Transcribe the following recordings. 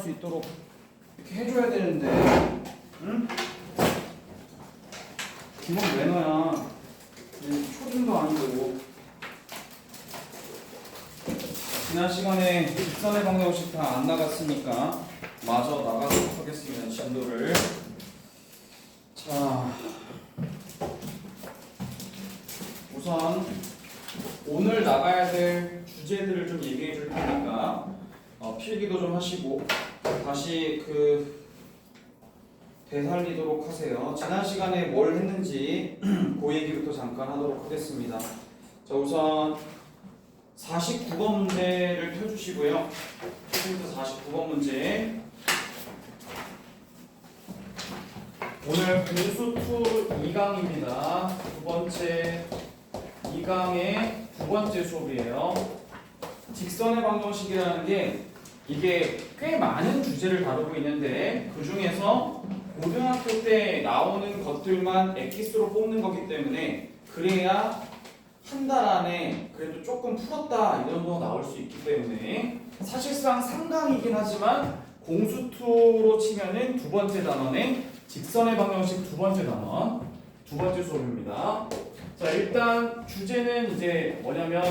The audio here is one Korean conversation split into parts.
수 있도록 이렇게 해줘야 되는데, 응? 기본 매너야. 초딩도 아니고. 지난 시간에 직선의 방정식 다 안 나갔으니까 마저 나가도록 하겠습니다. 진도를. 자, 우선 오늘 나가야 될 주제들을 좀 얘기해 줄 테니까 필기도 좀 하시고 다시 되살리도록 하세요. 지난 시간에 뭘 했는지 그 얘기부터 잠깐 하도록 하겠습니다. 자, 우선 49번 문제를 펴주시고요. 지금부터 49번 문제. 오늘 공수2 2강입니다. 두 번째 2강의 두 번째 수업이에요. 직선의 방정식이라는 게 이게 꽤 많은 주제를 다루고 있는데 그 중에서 고등학교 때 나오는 것들만 엑기스로 뽑는 거기 때문에 그래야 한 달 안에 그래도 조금 풀었다 이 정도 나올 수 있기 때문에 사실상 3강이긴 하지만 공수2로 치면은 두 번째 단원의 직선의 방정식 두 번째 단원 두 번째 수업입니다. 자, 일단 주제는 이제 뭐냐면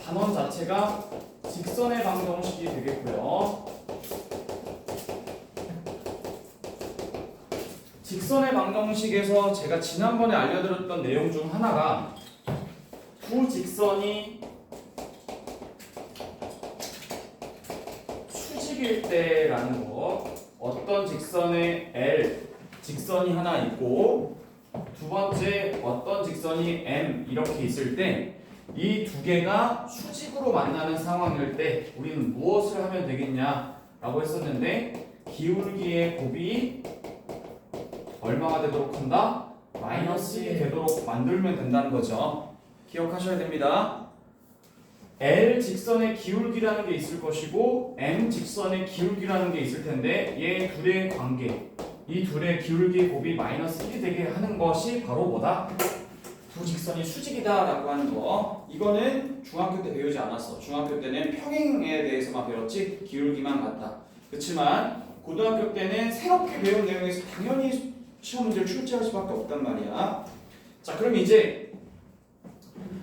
단원 자체가 직선의 방정식이 되겠고요. 직선의 방정식에서 제가 지난번에 알려드렸던 내용 중 하나가 두 직선이 수직일 때라는 거. 어떤 직선에 L 직선이 하나 있고 두 번째 어떤 직선이 M 이렇게 있을 때 이 두 개가 수직으로 만나는 상황일 때 우리는 무엇을 하면 되겠냐라고 했었는데 기울기의 곱이 얼마가 되도록 한다? 마이너스 1이 되도록 만들면 된다는 거죠. 기억하셔야 됩니다. L 직선의 기울기라는 게 있을 것이고 M 직선의 기울기라는 게 있을 텐데 얘 둘의 관계, 이 둘의 기울기의 곱이 마이너스 1이 되게 하는 것이 바로 뭐다? 두 직선이 수직이다 라고 하는 거. 이거는 중학교 때 배우지 않았어. 중학교 때는 평행에 대해서만 배웠지 기울기만 봤다. 그렇지만 고등학교 때는 새롭게 배운 내용에서 당연히 시험 문제를 출제할 수밖에 없단 말이야. 자, 그럼 이제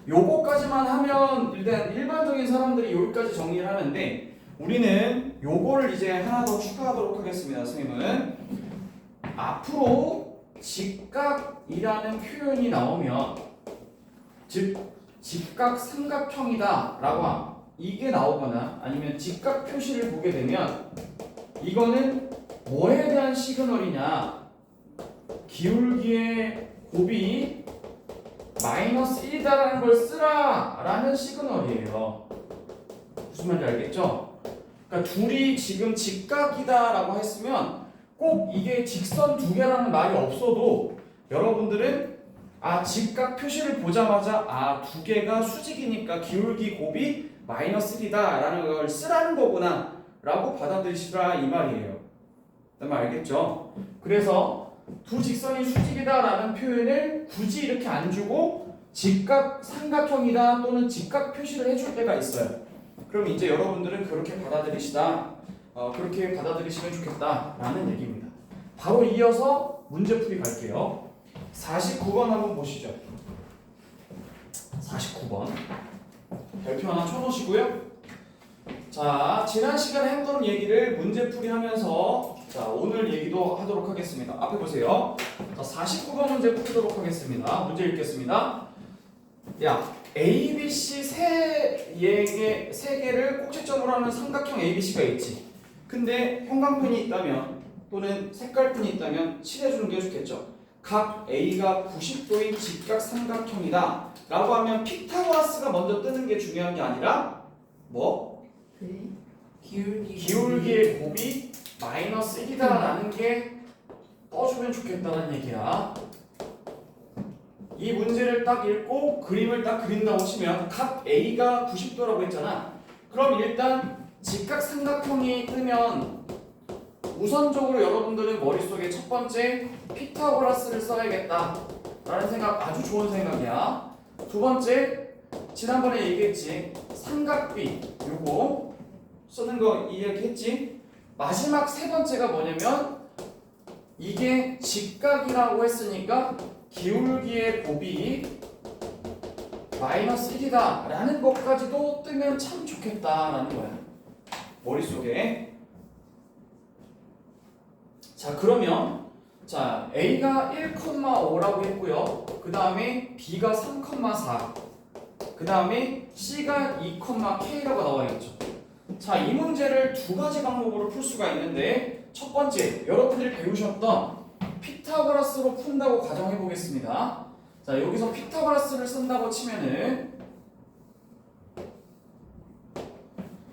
요거까지만 하면 일단 일반적인 사람들이 여기까지 정리를 하는데 우리는 요거를 이제 하나 더 추가하도록 하겠습니다. 선생님은 앞으로 직각이라는 표현이 나오면 즉 직각 삼각형이다 라고 이게 나오거나 아니면 직각 표시를 보게 되면 이거는 뭐에 대한 시그널이냐, 기울기의 곱이 마이너스 1이다라는 걸 쓰라 라는 시그널이에요. 무슨 말인지 알겠죠? 그러니까 둘이 지금 직각이다 라고 했으면 꼭 이게 직선 두 개라는 말이 없어도 여러분들은 직각 표시를 보자마자 두 개가 수직이니까 기울기 곱이 마이너스 1이다 라는 걸 쓰라는 거구나 라고 받아들이시라 이 말이에요. 그 말 알겠죠? 그래서 두 직선이 수직이다 라는 표현을 굳이 이렇게 안 주고 직각 삼각형이다 또는 직각 표시를 해줄 때가 있어요. 그럼 이제 여러분들은 그렇게 받아들이시다, 그렇게 받아들이시면 좋겠다 라는 얘기입니다. 바로 이어서 문제풀이 갈게요. 49번 한번 보시죠. 49번 별표 하나 쳐놓으시고요. 자, 지난 시간에 했던 얘기를 문제풀이 하면서 자, 오늘 얘기도 하도록 하겠습니다. 앞에 보세요. 자, 49번 문제 풀도록 하겠습니다. 문제 읽겠습니다. 야, ABC 세 개를 꼭지점으로 하는 삼각형 ABC가 있지. 근데 형광펜이 있다면 또는 색깔펜이 있다면 칠해주는 게 좋겠죠. 각 A가 90도인 직각 삼각형이다 라고 하면 피타고라스가 먼저 뜨는 게 중요한 게 아니라 뭐? 기울기의 곱이 마이너스 1이다 라는 게 떠주면 좋겠다는 얘기야. 이 문제를 딱 읽고 그림을 딱 그린다고 치면 각 A가 90도라고 했잖아. 그럼 일단 직각 삼각형이 뜨면 우선적으로 여러분들은 머릿속에 첫 번째 피타고라스를 써야겠다 라는 생각, 아주 좋은 생각이야. 두 번째, 지난번에 얘기했지, 삼각비 요거 쓰는 거 이야기했지. 마지막 세 번째가 뭐냐면 이게 직각이라고 했으니까 기울기의 곱이 마이너스 1이다 라는 것까지도 뜨면 참 좋겠다라는 거야. 머릿속에. 자, 그러면 자 A가 1,5라고 했고요. 그 다음에 B가 3,4, 그 다음에 C가 2,K라고 나와있죠. 자, 이 문제를 두 가지 방법으로 풀 수가 있는데 첫 번째, 여러분들이 배우셨던 피타고라스로 푼다고 가정해 보겠습니다. 자, 여기서 피타고라스를 쓴다고 치면은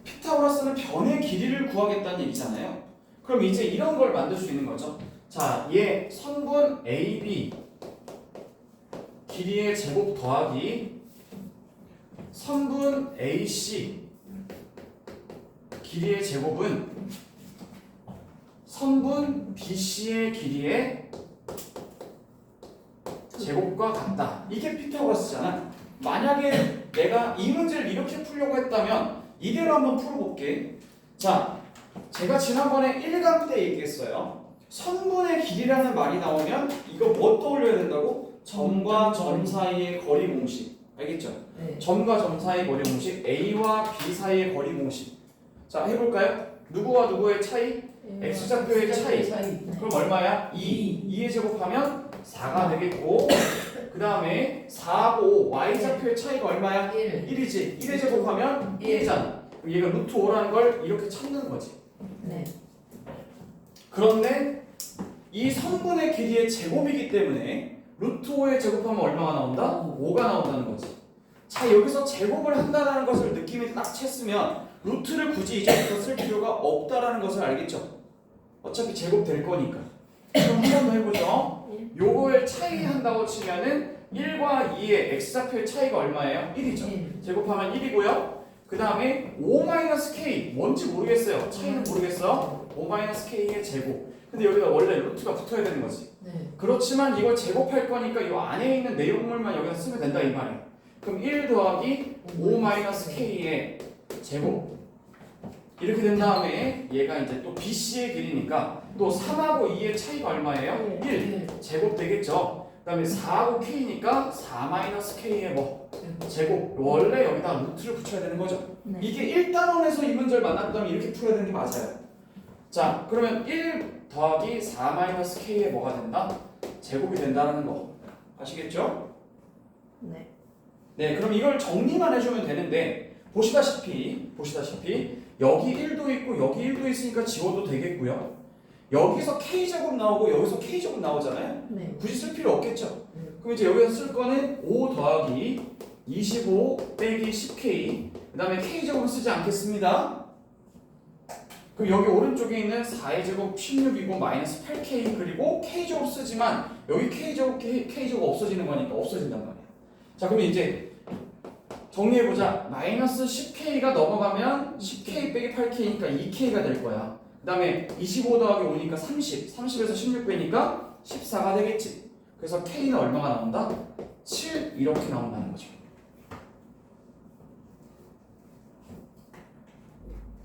피타고라스는 변의 길이를 구하겠다는 얘기잖아요. 그럼 이제 이런 걸 만들 수 있는 거죠. 자, 얘 선분 AB 길이의 제곱 더하기 선분 AC 길이의 제곱은 선분 BC의 길이의 제곱과 같다. 이게 피타고라스잖아. 만약에 내가 이 문제를 이렇게 풀려고 했다면 이대로 한번 풀어볼게. 자, 제가 지난번에 1강 때 얘기했어요. 선분의 길이라는 말이 나오면 이거 뭐 떠올려야 된다고? 점과 점 사이의 거리 공식. 알겠죠? 네. 점과 점 사이의 거리 공식, A와 B 사이의 거리 공식. 자, 해볼까요? 누구와 누구의 차이? X좌표의 차이. 그럼 얼마야? 2. 2의 제곱하면 4가 되겠고, 그 다음에 4하고 Y좌표의 차이가 얼마야? 1이지. 1의 제곱하면 1이잖아. 그럼 얘가 루트 5라는 걸 이렇게 찾는 거지. 네. 그런데 이 선분의 길이의 제곱이기 때문에 루트 5의 제곱하면 얼마가 나온다? 5가 나온다는 거지. 자, 여기서 제곱을 한다는 것을 느낌이 딱 챘으면 루트를 굳이 이제부터 쓸 필요가 없다라는 것을 알겠죠? 어차피 제곱 될 거니까. 그럼 한 번 더 해보죠. 요거를 차이 한다고 치면은 1과 2의 x좌표의 차이가 얼마예요? 1이죠. 제곱하면 1이고요. 그 다음에 5-k 뭔지 모르겠어요. 차이는 모르겠어. 5-k의 제곱. 근데 여기다 원래 루트가 붙어야 되는 거지. 네. 그렇지만 이걸 제곱할 거니까 이 안에 있는 내용물만 여기다 쓰면 된다 이 말이야. 그럼 1 더하기 5-k의 제곱. 이렇게 된 다음에 얘가 이제 또 BC의 길이니까 또 3하고 2의 차이가 얼마예요? 1. 제곱 되겠죠. 그 다음에 4하고 K니까 4-K의 뭐? 제곱. 원래 여기다 루트를 붙여야 되는 거죠. 네. 이게 1단원에서 이 문제를 만났다면 이렇게 풀어야 되는 게 맞아요. 자, 그러면 1 더하기 4-K의 뭐가 된다? 제곱이 된다는 거. 아시겠죠? 네. 네, 그럼 이걸 정리만 해주면 되는데 보시다시피 여기 1도 있고 여기 1도 있으니까 지워도 되겠고요. 여기서 K제곱 나오고 여기서 K제곱 나오잖아요. 네. 굳이 쓸 필요 없겠죠. 네. 그럼 이제 여기서 쓸 거는 5 더하기 25 빼기 10K, 그 다음에 K제곱은 쓰지 않겠습니다. 그럼 여기 오른쪽에 있는 4의 제곱 16이고 마이너스 8K, 그리고 K제곱 쓰지만 여기 K제곱 없어지는 거니까 없어진단 말이야. 자, 그럼 이제 정리해보자. 마이너스 10K가 넘어가면 10K 빼기 8K니까 2K가 될 거야. 그 다음에 25 더하기 5니까 30, 30에서 16 빼니까 14가 되겠지. 그래서 K는 얼마가 나온다? 7 이렇게 나온다는 거죠.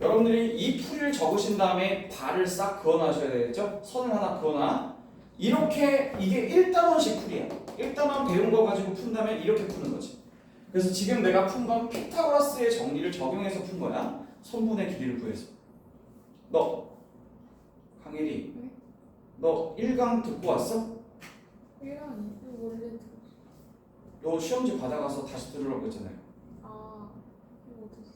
여러분들이 이 풀이를 적으신 다음에 발을 싹 그어놔셔야 되겠죠? 선을 하나 그어놔. 이렇게 이게 1단원식 풀이야. 1단원 배운 거 가지고 푼다면 이렇게 푸는 거지. 그래서 지금 내가 푼 건 피타고라스의 정리를 적용해서 푼 거야. 선분의 길이를 구해서. 너 강일이, 네? 너 1강 듣고 왔어? 1강 원래 들었어. 너 시험지 받아가서 다시 들으라고 했잖아요. 아, 이거 어땠어?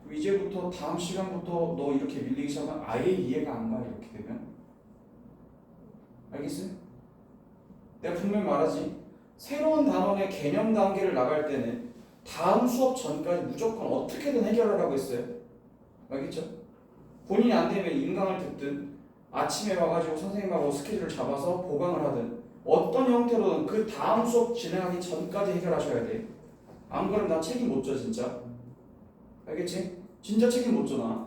그럼 이제부터 다음 시간부터 너 이렇게 밀리기 시작하면 아예 이해가 안 가. 이렇게 되면 알겠어요? 내가 분명히 말하지. 새로운 단원의 개념 단계를 나갈 때는 다음 수업 전까지 무조건 어떻게든 해결하라고 했어요. 알겠죠? 본인이 안 되면 인강을 듣든 아침에 와가지고 선생님하고 스케줄을 잡아서 보강을 하든 어떤 형태로든 그 다음 수업 진행하기 전까지 해결하셔야 돼. 안 그러면 나 책임 못 져 진짜. 알겠지? 진짜 책임 못 져 나.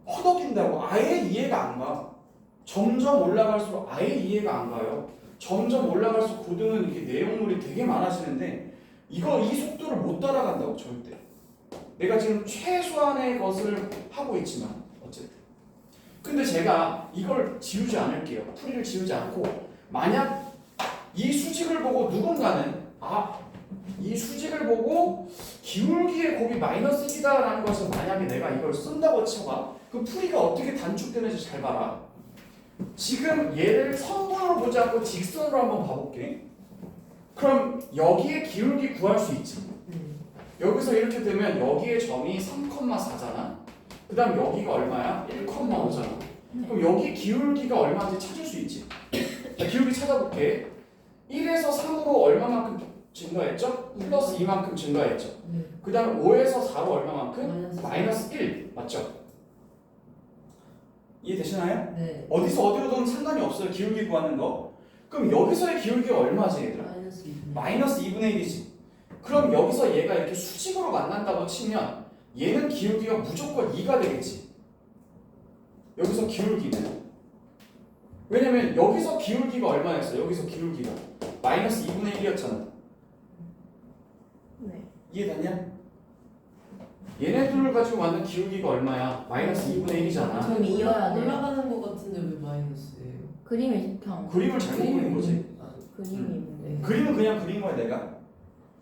허덕인다고 아예 이해가 안 가. 점점 올라갈수록 아예 이해가 안 가요. 점점 올라갈수록 고등은 이게 내용물이 되게 많아지는데 이 속도를 못 따라간다고 절대. 내가 지금 최소한의 것을 하고 있지만 어쨌든. 근데 제가 이걸 지우지 않을게요. 풀이를 지우지 않고 만약 이 수직을 보고 누군가는 이 수직을 보고 기울기의 곱이 마이너스 1이다라는 것을 만약에 내가 이걸 쓴다고 쳐봐. 그 풀이가 어떻게 단축되는지 잘 봐라. 지금 얘를 선분으로 보지 않고 직선으로 한번 봐볼게. 그럼 여기에 기울기 구할 수 있지. 여기서 이렇게 되면 여기에 점이 3,4잖아. 그 다음 여기가 얼마야? 1,5잖아. 그럼 여기 기울기가 얼마인지 찾을 수 있지. 자, 기울기 찾아볼게. 1에서 3으로 얼마만큼 증가했죠? 플러스 2만큼 증가했죠. 그 다음 5에서 4로 얼마만큼? 마이너스 1. 맞죠? 이해되시나요? 네. 어디서 어디로든 상관이 없어요. 기울기 구하는 거. 그럼 여기서의 기울기가 얼마지 얘들아? 마이너스 2분의 1이지. 그럼 여기서 얘가 이렇게 수직으로 만난다고 치면 얘는 기울기가 무조건 2가 되겠지. 여기서 기울기는. 왜냐면 여기서 기울기가 얼마였어? 여기서 기울기가 마이너스 2분의 1이었잖아. 네. 이해됐냐? 얘네들을 가지고 만든 기울기가 얼마야? 마이너스 2분의 1이잖아. 그럼 이어야 돼요. 올라가는 거 같은데 왜 마이너스예요? 그림이 그냥 그림을 잘못 그린 거지. 그림이 있는데. 그림은 그냥 그린 거야 내가.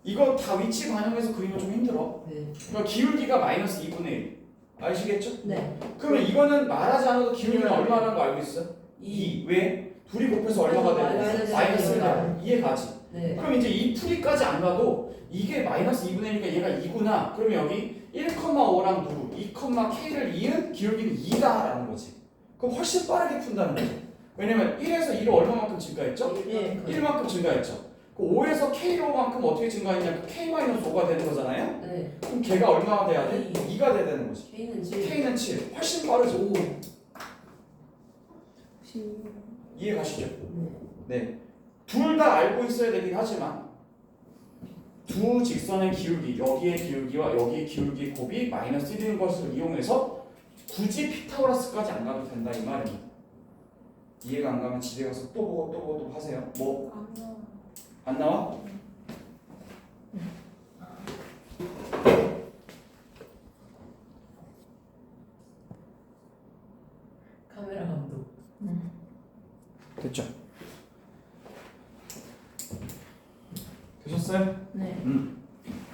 이거 다 위치 반영해서 그리면 좀 힘들어. 네. 그러니까 기울기가 마이너스 2분의 1. 아시겠죠? 네. 그러면 이거는 말하지 않아도 기울기는 얼마라는 거 알고 있어? 2. 왜? 둘이 곱해서 얼마가 되고? 마이너스 1. 이해가지? 네. 그럼 이제 이 풀이까지 안 가도 이게 마이너스 2분의 1이니까 얘가 2구나. 그러면 여기 1,5랑 누구? 2,k를 이은 기울기는 2다라는 거지. 그럼 훨씬 빠르게 푼다는 거지. 왜냐면 1에서 2로 얼마만큼 증가했죠? 1만큼 증가했죠. 그 5에서 K로만큼 어떻게 증가했냐? 그 K-5가 되는 거잖아요? 네. 그럼 걔가 얼마가 돼야 돼? 2. 2가 돼야 되는 거지. K는 7. K는 7. 훨씬 빠르죠. 혹시 이해 가시죠? 네. 네. 둘 다 알고 있어야 되긴 하지만 두 직선의 기울기, 여기의 기울기와 여기의 기울기 곱이 마이너스 1인 것을 이용해서 굳이 피타고라스까지 안 가도 된다 이 말입니다. 이해가 안 가면 집에 가서 또 보고 또 보고 또 하세요. 뭐? 안 나와. 안 나와? 카메라 감독. 됐죠? 되셨어요? 네.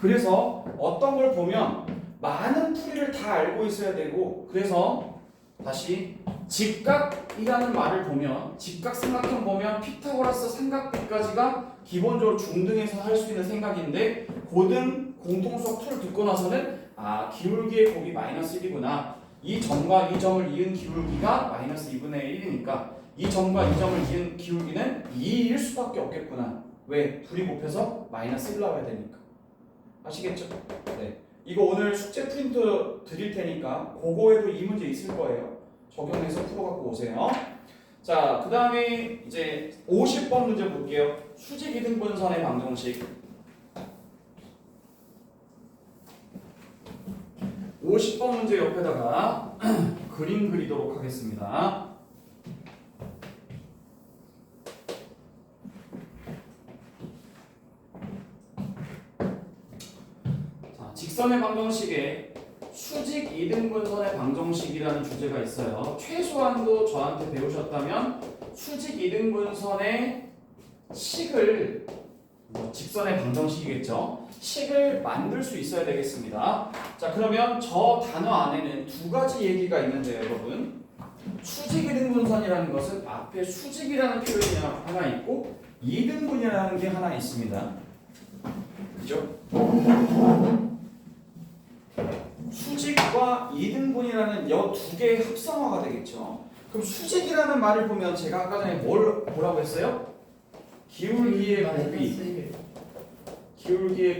그래서 어떤 걸 보면 많은 풀이를 다 알고 있어야 되고, 그래서 다시 직각이라는 말을 보면 직각삼각형 보면 피타고라스 삼각비까지가 기본적으로 중등에서 할 수 있는 생각인데 고등 공통수학 2를 듣고 나서는 기울기의 곱이 마이너스 1이구나. 이 점과 이 점을 이은 기울기가 마이너스 2분의 1이니까 이 점과 이 점을 이은 기울기는 2일 수밖에 없겠구나. 왜? 둘이 곱해서 마이너스 1 나와야 되니까. 아시겠죠? 네. 이거 오늘 숙제 프린트 드릴 테니까 그거에도 이 문제 있을 거예요. 적용해서 풀어갖고 오세요. 자, 그 다음에 이제 50번 문제 볼게요. 수직 이등분선의 방정식. 50번 문제 옆에다가 그림 그리도록 하겠습니다. 자, 직선의 방정식에 수직 이등분선의 방정식이라는 주제가 있어요. 최소한도 저한테 배우셨다면 수직 이등분선의 식을 직선의 방정식이겠죠. 식을 만들 수 있어야 되겠습니다. 자, 그러면 저 단어 안에는 두 가지 얘기가 있는데요, 여러분. 수직 이등분선이라는 것은 앞에 수직이라는 표현이 하나 있고 이등분이라는 게 하나 있습니다. 그죠? 수직과 이등분이라는 이 두 개의 합성어가 되겠죠. 그럼 수직이라는 말을 보면 제가 아까 전에 뭐라고 했어요? 기울기의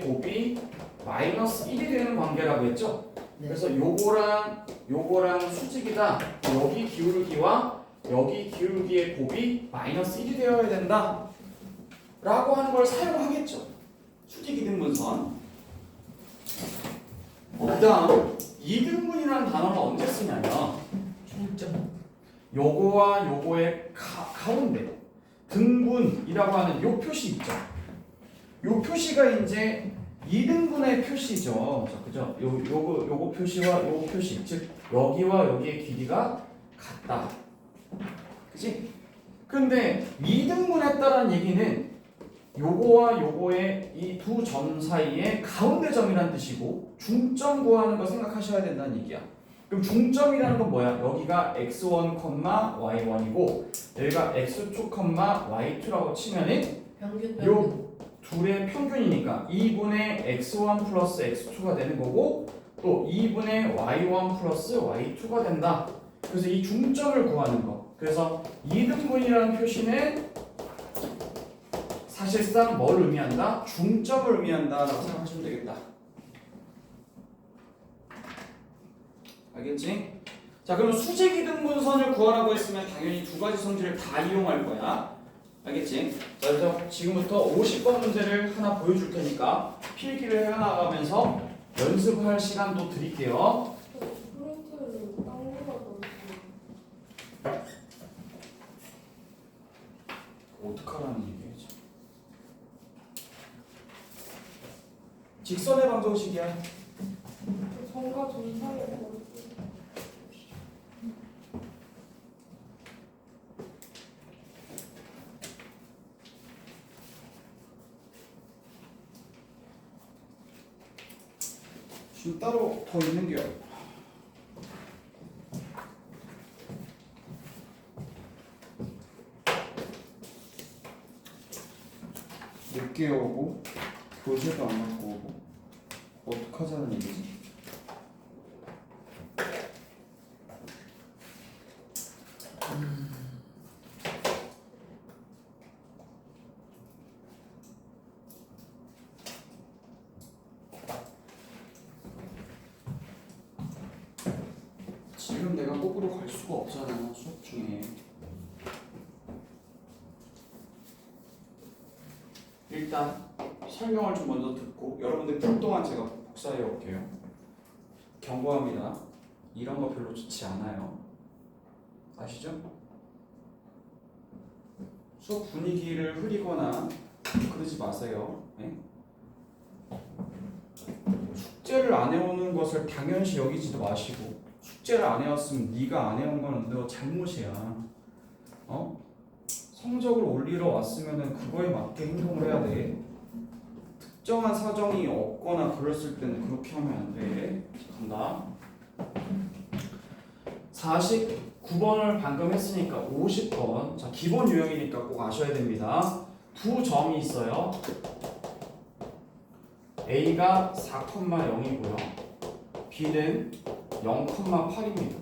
곱이 마이너스 1이 되는 관계라고 했죠. 네. 그래서 요거랑 수직이다. 여기 기울기와 여기 기울기의 곱이 마이너스 1이 되어야 된다 라고 하는 걸 사용하겠죠. 수직 이등분선. 그 다음 이등분이라는 단어는 언제 쓰냐면 중점. 요거와 요거의 가운데 등분이라고 하는 요 표시 있죠. 요 표시가 이제 2등분의 표시죠. 자, 그죠? 요거 표시와 요거 표시, 즉 여기와 여기의 길이가 같다. 그치? 근데 2등분했다는 얘기는 요거와 요거의 이 두 점 사이에 가운데 점이라는 뜻이고 중점 구하는 거 생각하셔야 된다는 얘기야. 그럼 중점이라는 건 뭐야? 여기가 x1, y1이고 여기가 x2, y2라고 치면은 평균 요 둘의 평균이니까 2분의 x1 플러스 x2가 되는 거고 또 2분의 y1 플러스 y2가 된다. 그래서 이 중점을 구하는 거. 그래서 2등분이라는 표시는 사실상 뭘 의미한다? 중점을 의미한다라고 생각하시면 되겠다. 알겠지? 자, 그럼 수직 이등분선을 구하라고 했으면 당연히 두 가지 성질을 다 이용할 거야. 알겠지? 자, 그래서 지금부터 50번 문제를 하나 보여줄 테니까 필기를 해나가면서 연습할 시간도 드릴게요. 프린트를 딴 거가 넣었어요. 어떡하라는 얘기지? 직선의 방정식이야. 정과 점 사이에 넣었어요. 지금 따로 더 있는 게요. 늦게 오고 교실도 안 갖고 오고 어떡하자는 얘기지? 지금 내가 거꾸로 갈 수가 없잖아 수업 중에. 일단 설명을 좀 먼저 듣고 여러분들 풀 동안 제가 복사해 올게요. 경고합니다. 이런 거 별로 좋지 않아요. 아시죠? 수업 분위기를 흐리거나 그러지 마세요. 네? 숙제를 안 해오는 것을 당연시 여기지도 마시고 숙제를 안 해왔으면 네가 안 해온 건 너 잘못이야. 성적을 올리러 왔으면은 그거에 맞게 행동을 해야 돼. 특정한 사정이 없거나 그랬을 때는 그렇게 하면 안 돼. 간다. 49번을 방금 했으니까 50번. 자, 기본 유형이니까 꼭 아셔야 됩니다. 두 점이 있어요. A가 4,0이고요. B는 0,8입니다.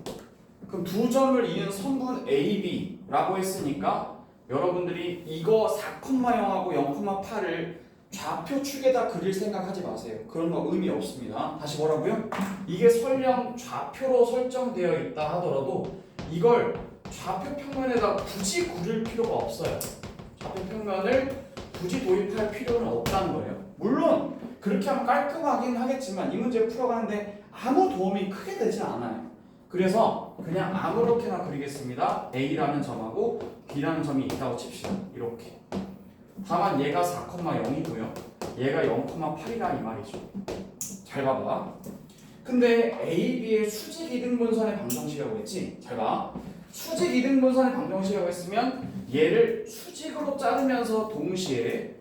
그럼 두 점을 이은 선분 AB라고 했으니까 여러분들이 이거 4,0하고 0,8을 좌표 축에다 그릴 생각하지 마세요. 그런 거 의미 없습니다. 다시 뭐라고요? 이게 설령 좌표로 설정되어 있다 하더라도 이걸 좌표 평면에다 굳이 그릴 필요가 없어요. 좌표 평면을 굳이 도입할 필요는 없다는 거예요. 물론 그렇게 하면 깔끔하긴 하겠지만 이 문제 풀어가는데 아무 도움이 크게 되진 않아요. 그래서 그냥 아무렇게나 그리겠습니다. A라는 점하고 B라는 점이 있다고 칩시다. 이렇게. 다만 얘가 4,0이고요. 얘가 0,8이라 이 말이죠. 잘 봐봐. 근데 A, B의 수직 이등분선의 방정식이라고 했지? 잘 봐. 수직 이등분선의 방정식이라고 했으면 얘를 수직으로 자르면서 동시에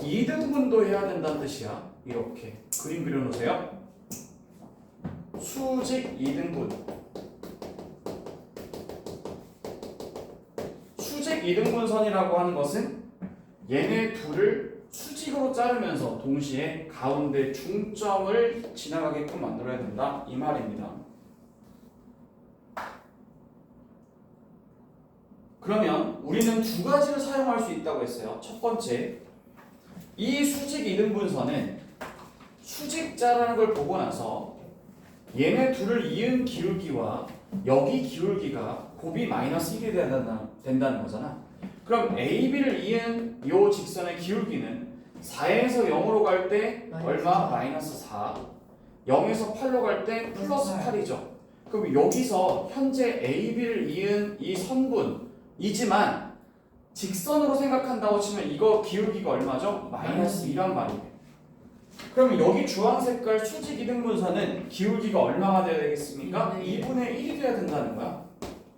이등분도 해야 된다는 뜻이야. 이렇게 그림 그려놓으세요. 수직 이등분. 수직 이등분선이라고 하는 것은 얘네 둘을 수직으로 자르면서 동시에 가운데 중점을 지나가게끔 만들어야 된다 이 말입니다. 그러면 우리는 두 가지를 사용할 수 있다고 했어요. 첫 번째, 이 수직 이등분선은 수직자라는 걸 보고 나서 얘네 둘을 이은 기울기와 여기 기울기가 곱이 -1이 된다는 거잖아. 그럼 AB를 이은 요 직선의 기울기는 4에서 0으로 갈 때 얼마? -4. 0에서 8로 갈 때 +8이죠. 그럼 여기서 현재 AB를 이은 이 선분이지만 직선으로 생각한다고 치면 이거 기울기가 얼마죠? -2란 말이에요. 그러면 여기 주황 색깔 수직 이등분선은 기울기가 얼마가 돼야 되겠습니까? 네. 2분의 1이 돼야 된다는 거야.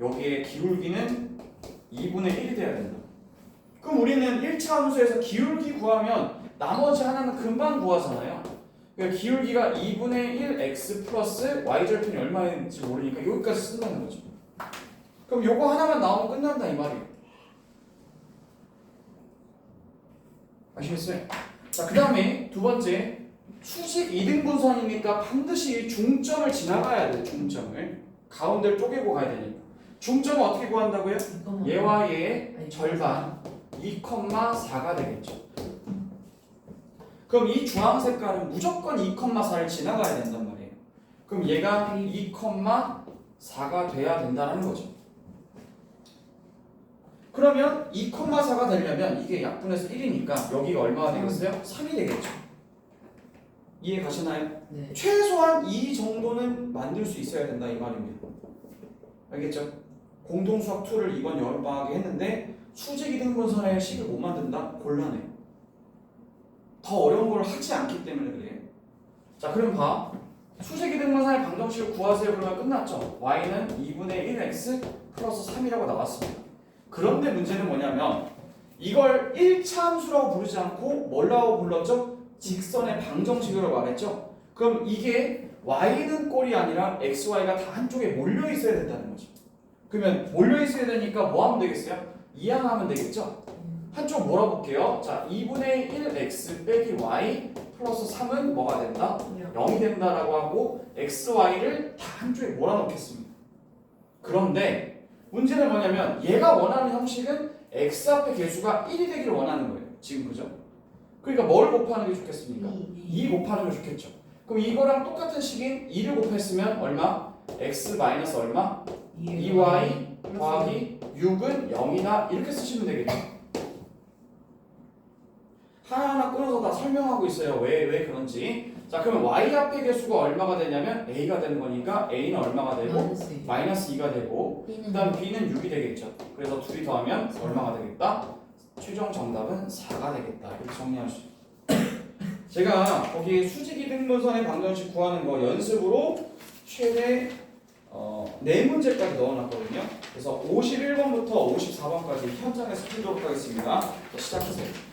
여기에 기울기는 2분의 1이 돼야 된다. 그럼 우리는 1차 함수에서 기울기 구하면 나머지 하나는 금방 구하잖아요. 그러니까 기울기가 2분의 1 x 플러스 y절편이 얼마인지 모르니까 여기까지 쓴다는 거죠. 그럼 요거 하나만 나오면 끝난다 이 말이에요. 아시겠어요? 자, 그 다음에 두 번째, 수직 이등분선이니까 반드시 중점을 지나가야 돼. 중점을 가운데를 쪼개고 가야 되니까. 중점을 어떻게 구한다고요? 잠깐만. 얘와 얘의 아니, 절반 2,4가 되겠죠. 그럼 이 주황 색깔은 무조건 2,4를 지나가야 된단 말이에요. 그럼 얘가 2,4가 돼야 된다는 거죠. 그러면 2,4가 되려면 이게 약분해서 1이니까 여기가 얼마가 되겠어요? 3이 되겠죠. 이해 가시나요? 네. 최소한 이 정도는 만들 수 있어야 된다 이 말입니다. 알겠죠? 공동수학 2를 이번 여름방학에 했는데 수직 이등분선의 식을 못 만든다? 곤란해요. 더 어려운 걸 하지 않기 때문에 그래요. 자, 그럼 봐. 수직 이등분선의 방정식을 구하세요. 그러면 끝났죠. y는 2분의 1x 플러스 3이라고 나왔습니다. 그런데 문제는 뭐냐면 이걸 1차 함수라고 부르지 않고 뭐라고 불렀죠? 직선의 방정식으로 말했죠. 그럼 이게 y는 꼴이 아니라 xy가 다 한쪽에 몰려 있어야 된다는 거죠. 그러면 몰려 있어야 되니까 뭐 하면 되겠어요? 이항하면 되겠죠. 한쪽 몰아볼게요. 자, 2분의 1x 빼기 y 플러스 3은 뭐가 된다? 0이 된다라고 하고 xy를 다 한쪽에 몰아넣겠습니다. 그런데 문제는 뭐냐면 얘가 원하는 형식은 x 앞에 개수가 1이 되기를 원하는 거예요. 지금 그죠? 그러니까 뭘 곱하는 게 좋겠습니까? 2 곱하는 게 좋겠죠. 그럼 이거랑 똑같은 식인 2를 곱했으면 얼마? x 마이너스 얼마? 2y 더하기 6은 0이다 이렇게 쓰시면 되겠죠. 하나하나 끊어서 다 설명하고 있어요. 왜 그런지. 자, 그러면 y 앞의 개수가 얼마가 되냐면 a가 되는 거니까 a는 얼마가 되고 마이너스 2가 되고 그 다음 b는 6이 되겠죠. 그래서 둘이 더하면 얼마가 되겠다? 최종 정답은 4가 되겠다. 이렇게 정리할 수 있어요. 제가 거기 수직이등분선의 방정식 구하는 거 연습으로 최대 4문제까지 넣어놨거든요. 그래서 51번부터 54번까지 현장에서 풀도록 하겠습니다. 시작하세요.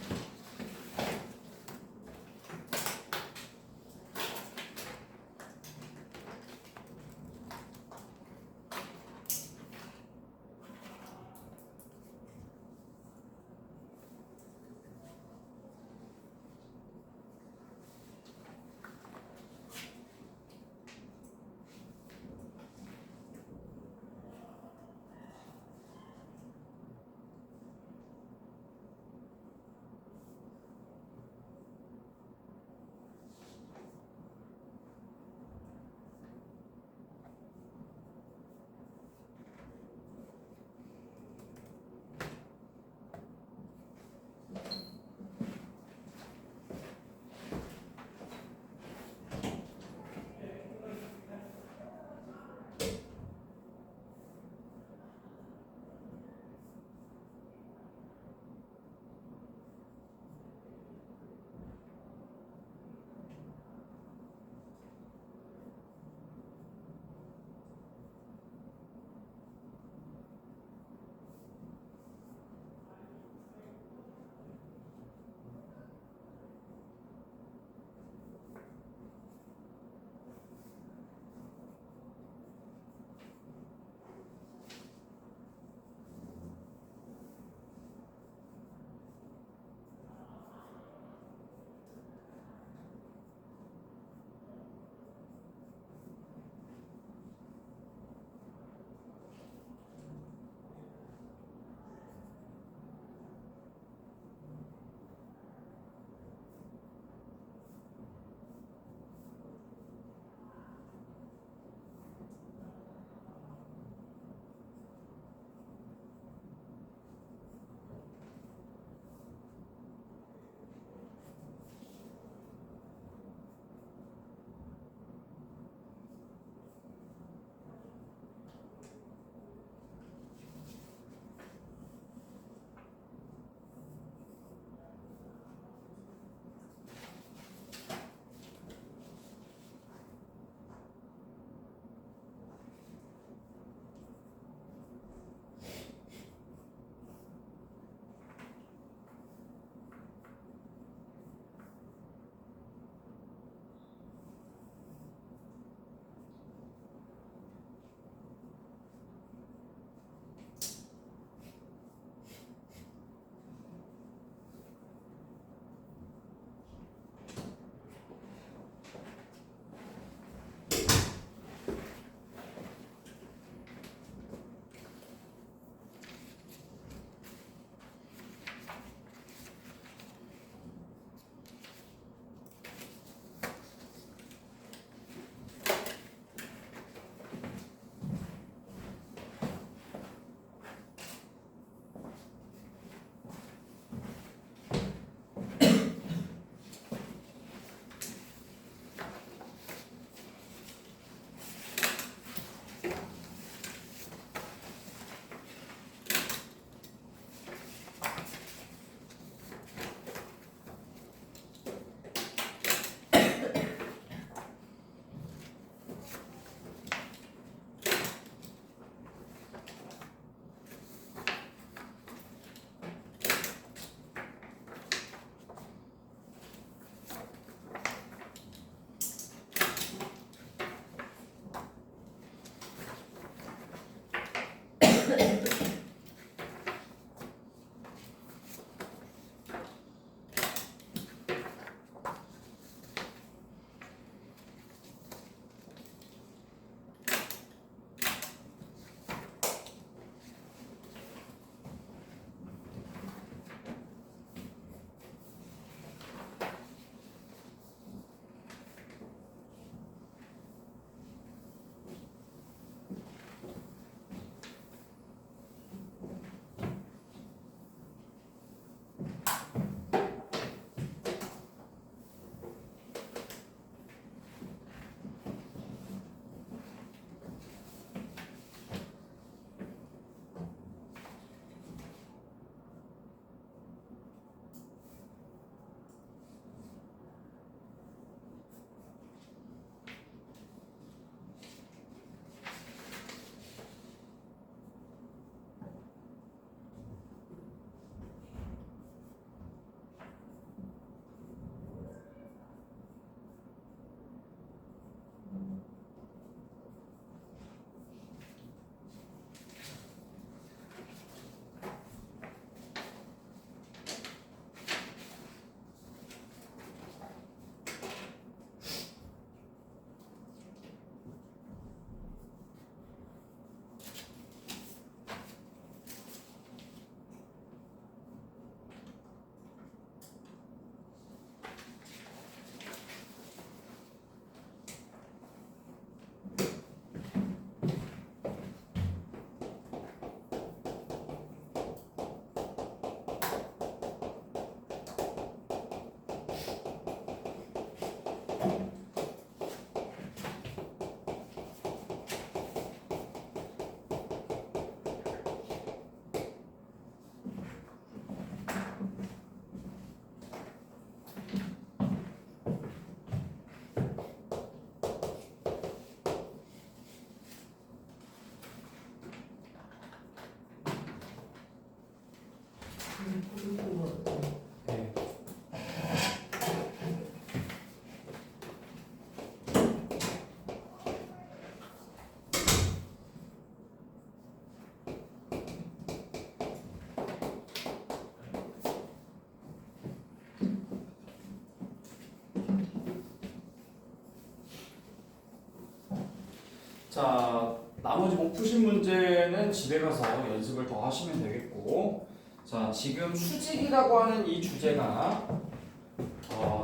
자, 나머지 못 푸신 문제는 집에 가서 연습을 더 하시면 되겠고, 자, 지금 수직이라고 하는 이 주제가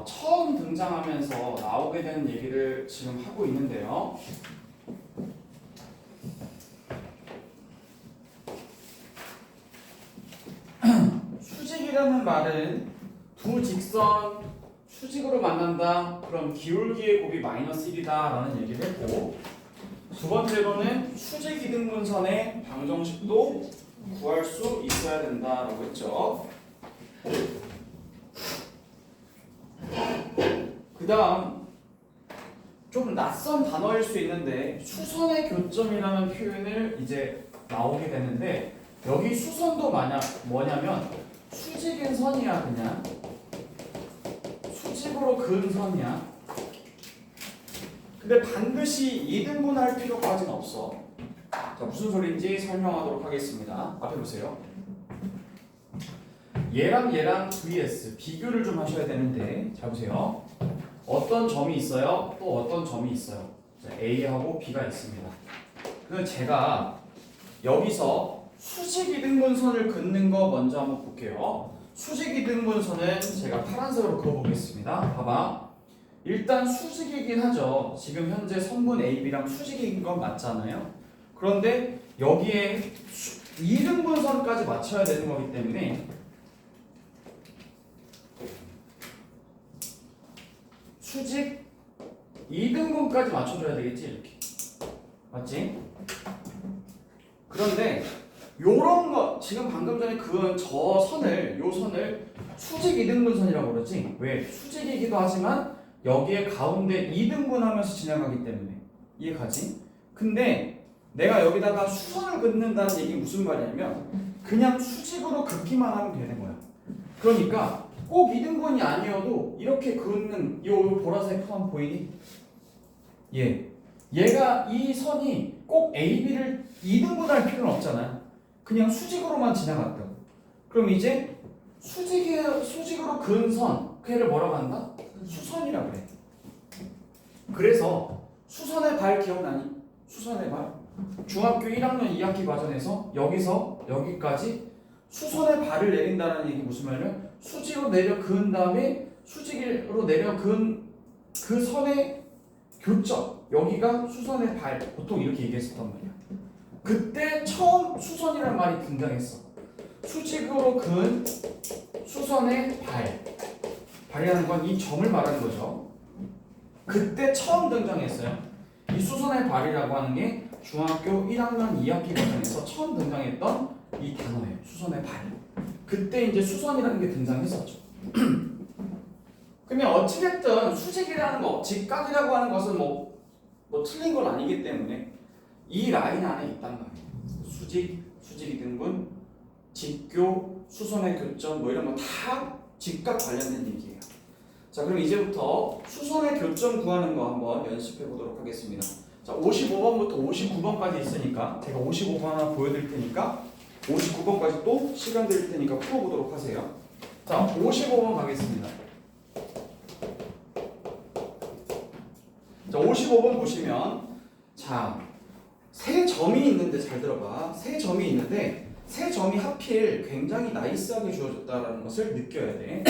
처음 등장하면서 나오게 된 얘기를 지금 하고 있는데요. 수직이라는 말은 두 직선 수직으로 만난다. 그럼 기울기의 곱이 마이너스 1이다 라는 얘기를 했고, 두 번째로는 수직 이등분선의 방정식도 구할 수 있어야 된다라고 했죠. 그 다음 좀 낯선 단어일 수 있는데 수선의 교점이라는 표현을 이제 나오게 되는데, 여기 수선도 뭐냐면 수직인 선이야. 그냥 수직으로 그은 선이야. 근데 반드시 2등분할 필요까지는 없어. 자, 무슨 소리인지 설명하도록 하겠습니다. 앞에 보세요. 얘랑 vs 비교를 좀 하셔야 되는데, 자 보세요. 어떤 점이 있어요? 또 어떤 점이 있어요? 자, A하고 B가 있습니다. 그럼 제가 여기서 수직 이등분선을 긋는 거 먼저 한번 볼게요. 수직 이등분선은 제가 파란색으로 그어보겠습니다. 봐봐. 일단 수직이긴 하죠. 지금 현재 선분 AB랑 수직인 건 맞잖아요. 그런데 여기에 2등분선까지 맞춰야 되는 거기 때문에 수직 2등분까지 맞춰줘야 되겠지. 이렇게 맞지? 그런데 요런 거 지금 방금 전에 그은 요 선을 수직 2등분선이라고 그러지. 왜? 수직이기도 하지만 여기에 가운데 2등분하면서 지나가기 때문에. 이해가지? 근데 내가 여기다가 수선을 긋는다는 얘기 무슨 말이냐면 그냥 수직으로 긋기만 하면 되는 거야. 그러니까 꼭 2등분이 아니어도 이렇게 긋는 요 보라색 선 보이니? 얘가 이 선이 꼭 AB를 2등분할 필요는 없잖아요. 그냥 수직으로만 지나갔다고. 그럼 이제 수직으로 그은 선, 그 애를 뭐라고 한다? 수선이라 그래. 그래서 수선의 발 기억나니? 수선의 발. 중학교 1학년 2학기 과정에서 여기서 여기까지 수선의 발을 내린다는 얘기 무슨 말이냐면 수직으로 내려 그은 다음에 수직으로 내려 그은 그 선의 교점, 여기가 수선의 발, 보통 이렇게 얘기했었단 말이야. 그때 처음 수선이라는 말이 등장했어. 수직으로 그은 수선의 발이라는 건 이 점을 말하는 거죠. 그때 처음 등장했어요. 이 수선의 발이라고 하는 게 중학교 1학년 2학기 과정에서 처음 등장했던 이 단어예요. 수선의 발. 그때 이제 수선이라는 게 등장했었죠. 그러면 어찌됐든 수직이라는 거, 직각이라고 하는 것은 뭐 틀린 건 아니기 때문에 이 라인 안에 있단 말이에요. 수직이 등분, 직교, 수선의 교점 뭐 이런 거 다 직각 관련된 얘기예요. 자, 그럼 이제부터 수선의 교점 구하는 거 한번 연습해 보도록 하겠습니다. 자, 55번부터 59번까지 있으니까 제가 55번 하나 보여드릴 테니까 59번까지 또 시간 드릴 테니까 풀어보도록 하세요. 자, 55번 가겠습니다. 자, 55번 보시면 자, 세 점이 있는데 잘 들어봐. 세 점이 있는데 세 점이 하필 굉장히 나이스하게 주어졌다는 것을 느껴야 돼.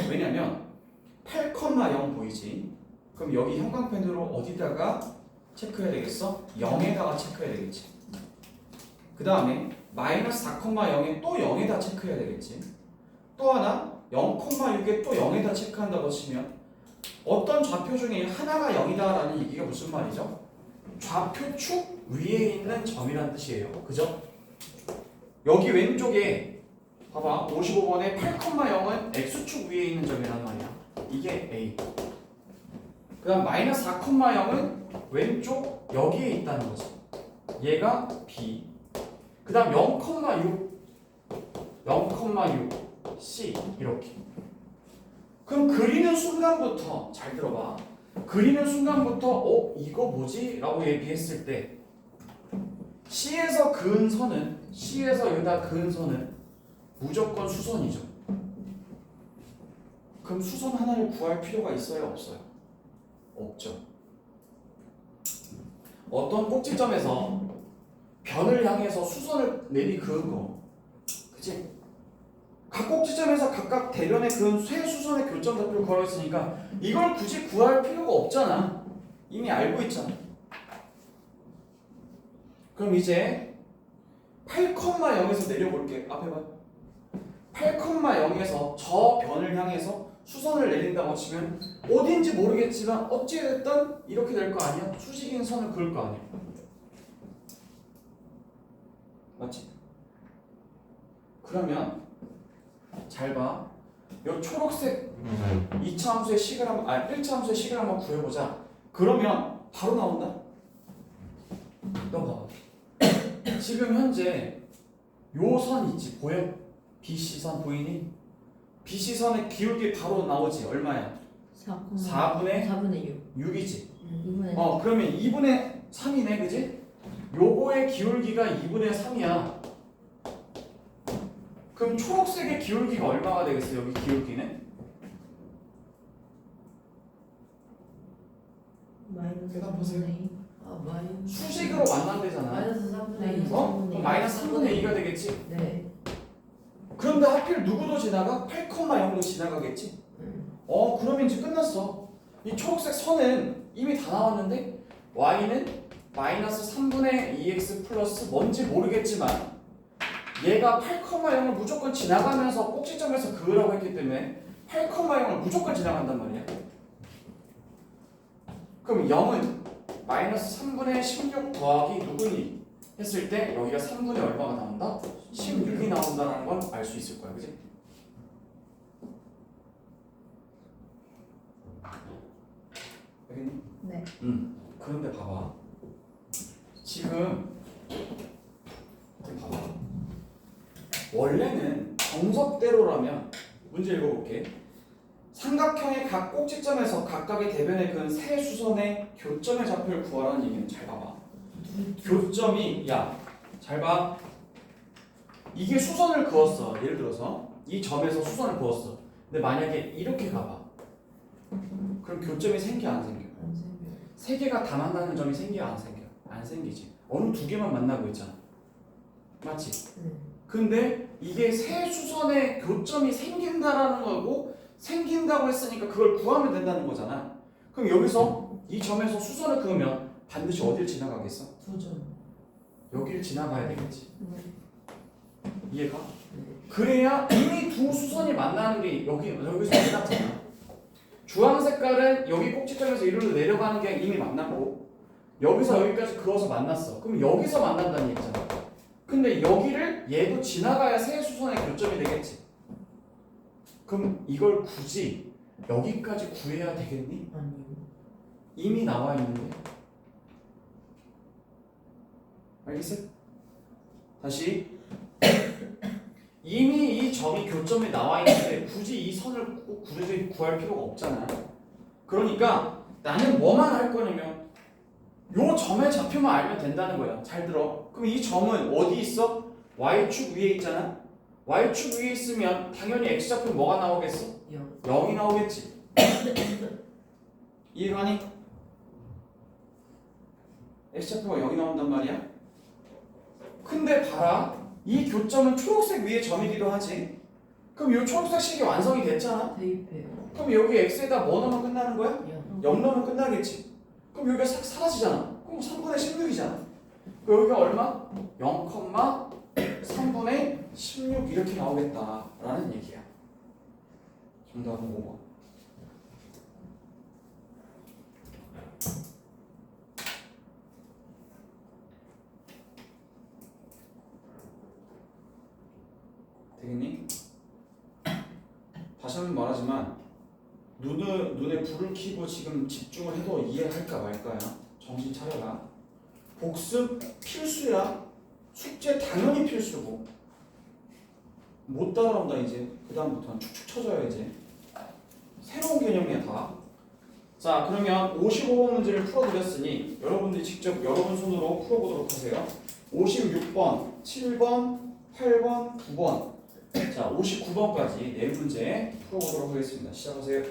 왜냐면 8,0 보이지? 그럼 여기 형광펜으로 어디다가 체크해야 되겠어? 0에다가 체크해야 되겠지. 그 다음에 마이너스 4,0에 또 0에다 체크해야 되겠지. 또 하나 0,6에 또 0에다 체크한다고 치면 어떤 좌표 중에 하나가 0이다라는 얘기가 무슨 말이죠? 좌표축 위에 있는 점이란 뜻이에요. 그죠? 여기 왼쪽에 봐봐. 55번에 8,0은 X축 위에 있는 점이란 말이야. 이게 A. 그 다음 마이너스 4,0은 왼쪽 여기에 있다는 거죠. 얘가 B. 그 다음 0,6 C 이렇게. 그럼 그리는 순간부터 잘 들어봐. 그리는 순간부터 이거 뭐지? 라고 얘기했을 때 C에서 그은 선은 C에서 여기다 그은 선은 무조건 수선이죠. 그럼 수선 하나를 구할 필요가 있어요? 없어요? 없죠. 어떤 꼭지점에서 변을 향해서 수선을 내리 그은 거. 그치? 각 꼭지점에서 각각 대변에 그은 세 수선의 교점 좌표를 걸어있으니까 이걸 굳이 구할 필요가 없잖아. 이미 알고 있잖아. 그럼 이제 8,0에서 내려볼게. 앞에 봐. 8,0에서 저 변을 향해서 수선을 내린다고 치면 어딘지 모르겠지만 어찌됐든 이렇게 될 거 아니야? 수직인 선을 그을 거 아니야? 맞지? 그러면 잘 봐. 요 초록색 2차 함수의 식을 한번 1차 함수의 식을 한번 구해보자. 그러면 바로 나온다. 너 봐봐. 지금 현재 요 선 있지 보여? BC선 보이니? BC선의 기울기 바로 나오지. 얼마야? 4분의 6 6이지. 2분의 그러면 2분의 3이네, 그지? 요거의 기울기가 2분의 3이야. 그럼 초록색의 기울기가 얼마가 되겠어? 여기 기울기는? 마이너스 대답하세요. 3분의 2. 아 마이너스. 수식으로 만난대잖아. 마이너스 3분의 2. 그럼 마이너스 3분의 2가 되겠지? 네. 그런데 하필 누구도 지나가? 8,0도 지나가겠지? 그러면 이제 끝났어. 이 초록색 선은 이미 다 나왔는데 y는 마이너스 3분의 2x 플러스 뭔지 모르겠지만 얘가 8,0을 무조건 지나가면서 꼭지점에서 그으라고 했기 때문에 8,0을 무조건 지나간단 말이야. 그럼 0은 마이너스 3분의 16 더하기 누구니? 했을 때 여기가 3분의 얼마가 나온다? 16이 나온다는 건 알 수 있을 거야, 그지? 알겠니? 네. 그런데 봐봐. 지금 봐봐. 원래는 정석대로라면 문제 읽어볼게. 삼각형의 각 꼭지점에서 각각의 대변에 그은 세 수선의 교점의 좌표를 구하라는 얘기는 잘 봐봐. 교점이 잘 봐. 이게 수선을 그었어. 예를 들어서 이 점에서 수선을 그었어. 근데 만약에 이렇게 가봐. 그럼 교점이 생겨 안 생겨? 안 생겨요. 세 개가 다 만나는 점이 생겨 안 생겨? 안 생기지. 어느 두 개만 만나고 있잖아. 맞지? 네. 근데 이게 세 수선의 교점이 생긴다라는 거고 생긴다고 했으니까 그걸 구하면 된다는 거잖아. 그럼 여기서 이 점에서 수선을 그으면 반드시 어딜 지나가겠어? 2점. 여기를 지나가야 되겠지. 이해가? 네. 그래야 이미 두 수선이 만나는 게 여기서 만났잖아. 주황 색깔은 여기 꼭지점에서 이리로 내려가는 게 이미 만났고 여기서 여기까지 그어서 만났어. 그럼 여기서 만난다는 얘기잖아. 근데 여기를 얘도 지나가야 세 수선의 교점이 되겠지. 그럼 이걸 굳이 여기까지 구해야 되겠니? 아니요. 이미 나와 있는데. 알겠어? 다시. 이미 이 점이 교점에 나와 있는데 굳이 이 선을 꼭 구할 필요가 없잖아. 그러니까 나는 뭐만 할 거냐면 요 점의 좌표만 알면 된다는 거야. 잘 들어. 그럼 이 점은 어디 있어? y축 위에 있잖아. y축 위에 있으면 당연히 x좌표 뭐가 나오겠어? 0. 0이 나오겠지. 이해가니? x좌표가 0이 나온단 말이야. 근데 봐라. 이 교점은 초록색 위에 점이기도 하지. 그럼 이 초록색 식이 완성이 됐잖아. 대입해요. 그럼 여기 x에다 뭐 넣으면 끝나는 거야? 0. 0 넣으면 끝나겠지. 그럼 여기가 싹 사라지잖아. 그럼 3분의 16이잖아. 여기가 얼마? 0,3분의 16 이렇게 나오겠다라는 얘기야. 정답은 5번. 되겠니? 다시 한번 말하지만 눈에 불을 켜고 지금 집중을 해도 이해할까 말까야. 정신 차려라. 복습 필수야. 숙제 당연히 필수고. 못 따라온다 이제. 그 다음부터는 축축 쳐줘야 이제. 새로운 개념이야 다. 자 그러면 55번 문제를 풀어드렸으니 여러분들이 직접 여러분 손으로 풀어보도록 하세요. 56번, 7번, 8번, 9번. 자 59번까지 4문제 풀어보도록 하겠습니다. 시작하세요.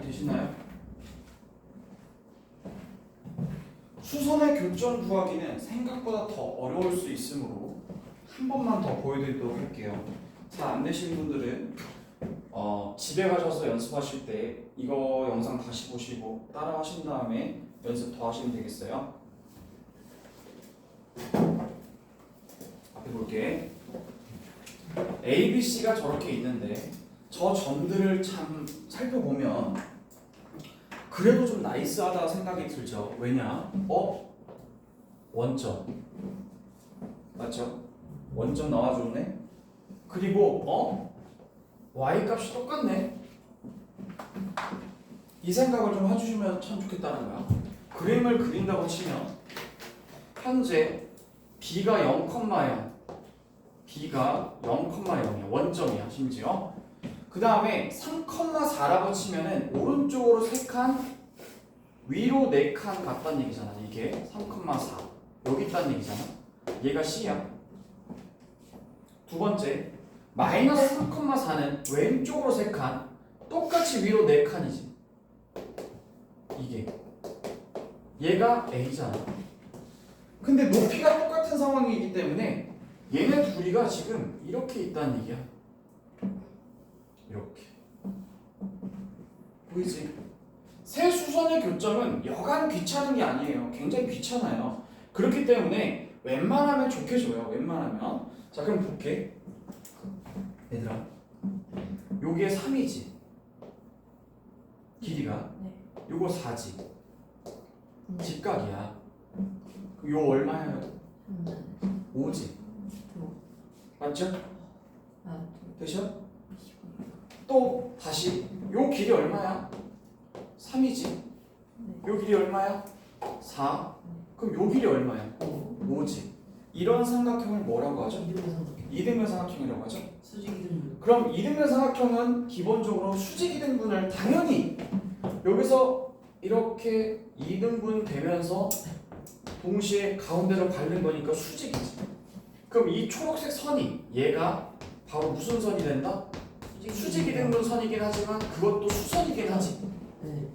되시나요? 수선의 교점 구하기는 생각보다 더 어려울 수 있으므로 한 번만 더 보여드리도록 할게요. 잘 안 되신 분들은 집에 가셔서 연습하실 때 이거 영상 다시 보시고 따라 하신 다음에 연습 더 하시면 되겠어요. 앞에 볼게. A, B, C가 저렇게 있는데 저 점들을 참 살펴보면 그래도 좀 나이스하다 생각이 들죠. 왜냐? 원점 맞죠? 원점 나와줬네. 그리고 y 값이 똑같네. 이 생각을 좀 해주시면 참 좋겠다는 거야. 그림을 그린다고 치면 현재 b가 0,0 b가 0,0이야. 원점이야 심지어. 그 다음에 3,4라고 치면은 오른쪽으로 3칸 위로 4칸 같다는 얘기잖아. 이게 3,4 여기 있다는 얘기잖아. 얘가 C야. 두 번째 마이너스 3,4는 왼쪽으로 3칸 똑같이 위로 4칸이지. 이게 얘가 A잖아. 근데 높이가 똑같은 상황이기 때문에 얘네 둘이가 지금 이렇게 있다는 얘기야. 이렇게 보이지? 세 수선의 교점은 여간 귀찮은 게 아니에요. 굉장히 귀찮아요. 그렇기 때문에 웬만하면 좋게 줘요. 웬만하면. 자 그럼 볼게. 얘들아 요게 3이지 길이가. 네. 요거 4지 직각이야. 요 얼마야? 5지 맞죠? 되셔? 또 다시 요 길이 얼마야? 3이지. 요 길이 얼마야? 4. 그럼 요 길이 얼마야? 5지. 이런 삼각형을 뭐라고 하죠? 이등변 삼각형이라고 하죠. 수직이등. 그럼 이등변 삼각형은 기본적으로 수직이등분을 당연히 여기서 이렇게 이등분 되면서 동시에 가운데로 밟는 거니까 수직이지. 그럼 이 초록색 선이 얘가 바로 무슨 선이 된다? 수직이등분 선이긴 하지만 그것도 수선이긴 하지. 네.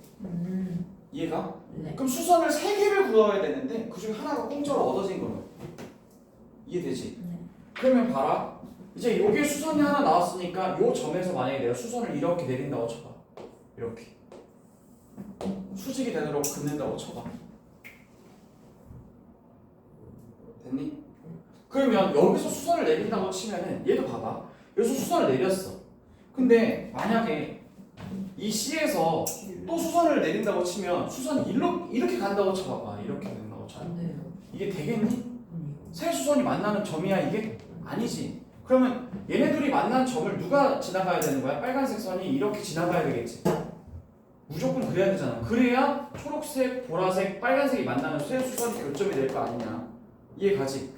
이해가? 네. 그럼 수선을 3개를 구해야 되는데 그 중에 하나가 공짜로 얻어진 거예요. 이해되지? 네. 그러면 봐라. 이제 여기에 수선이 하나 나왔으니까 요 점에서 만약에 내가 수선을 이렇게 내린다고 쳐봐. 이렇게 수직이 되도록 긋는다고 쳐봐. 됐니? 그러면 여기서 수선을 내린다고 치면은 얘도 봐봐. 여기서 수선을 내렸어. 근데 만약에 이 C에서 또 수선을 내린다고 치면 수선이 이렇게 간다고 쳐봐봐. 이렇게 된다고 쳐봐. 안 돼요. 이게 되겠니? 세 수선이 만나는 점이야 이게? 아니지. 그러면 얘네들이 만난 점을 누가 지나가야 되는 거야? 빨간색 선이 이렇게 지나가야 되겠지. 무조건 그래야 되잖아. 그래야 초록색, 보라색, 빨간색이 만나는 세 수선이 교점이 될 거 아니냐. 이해가지?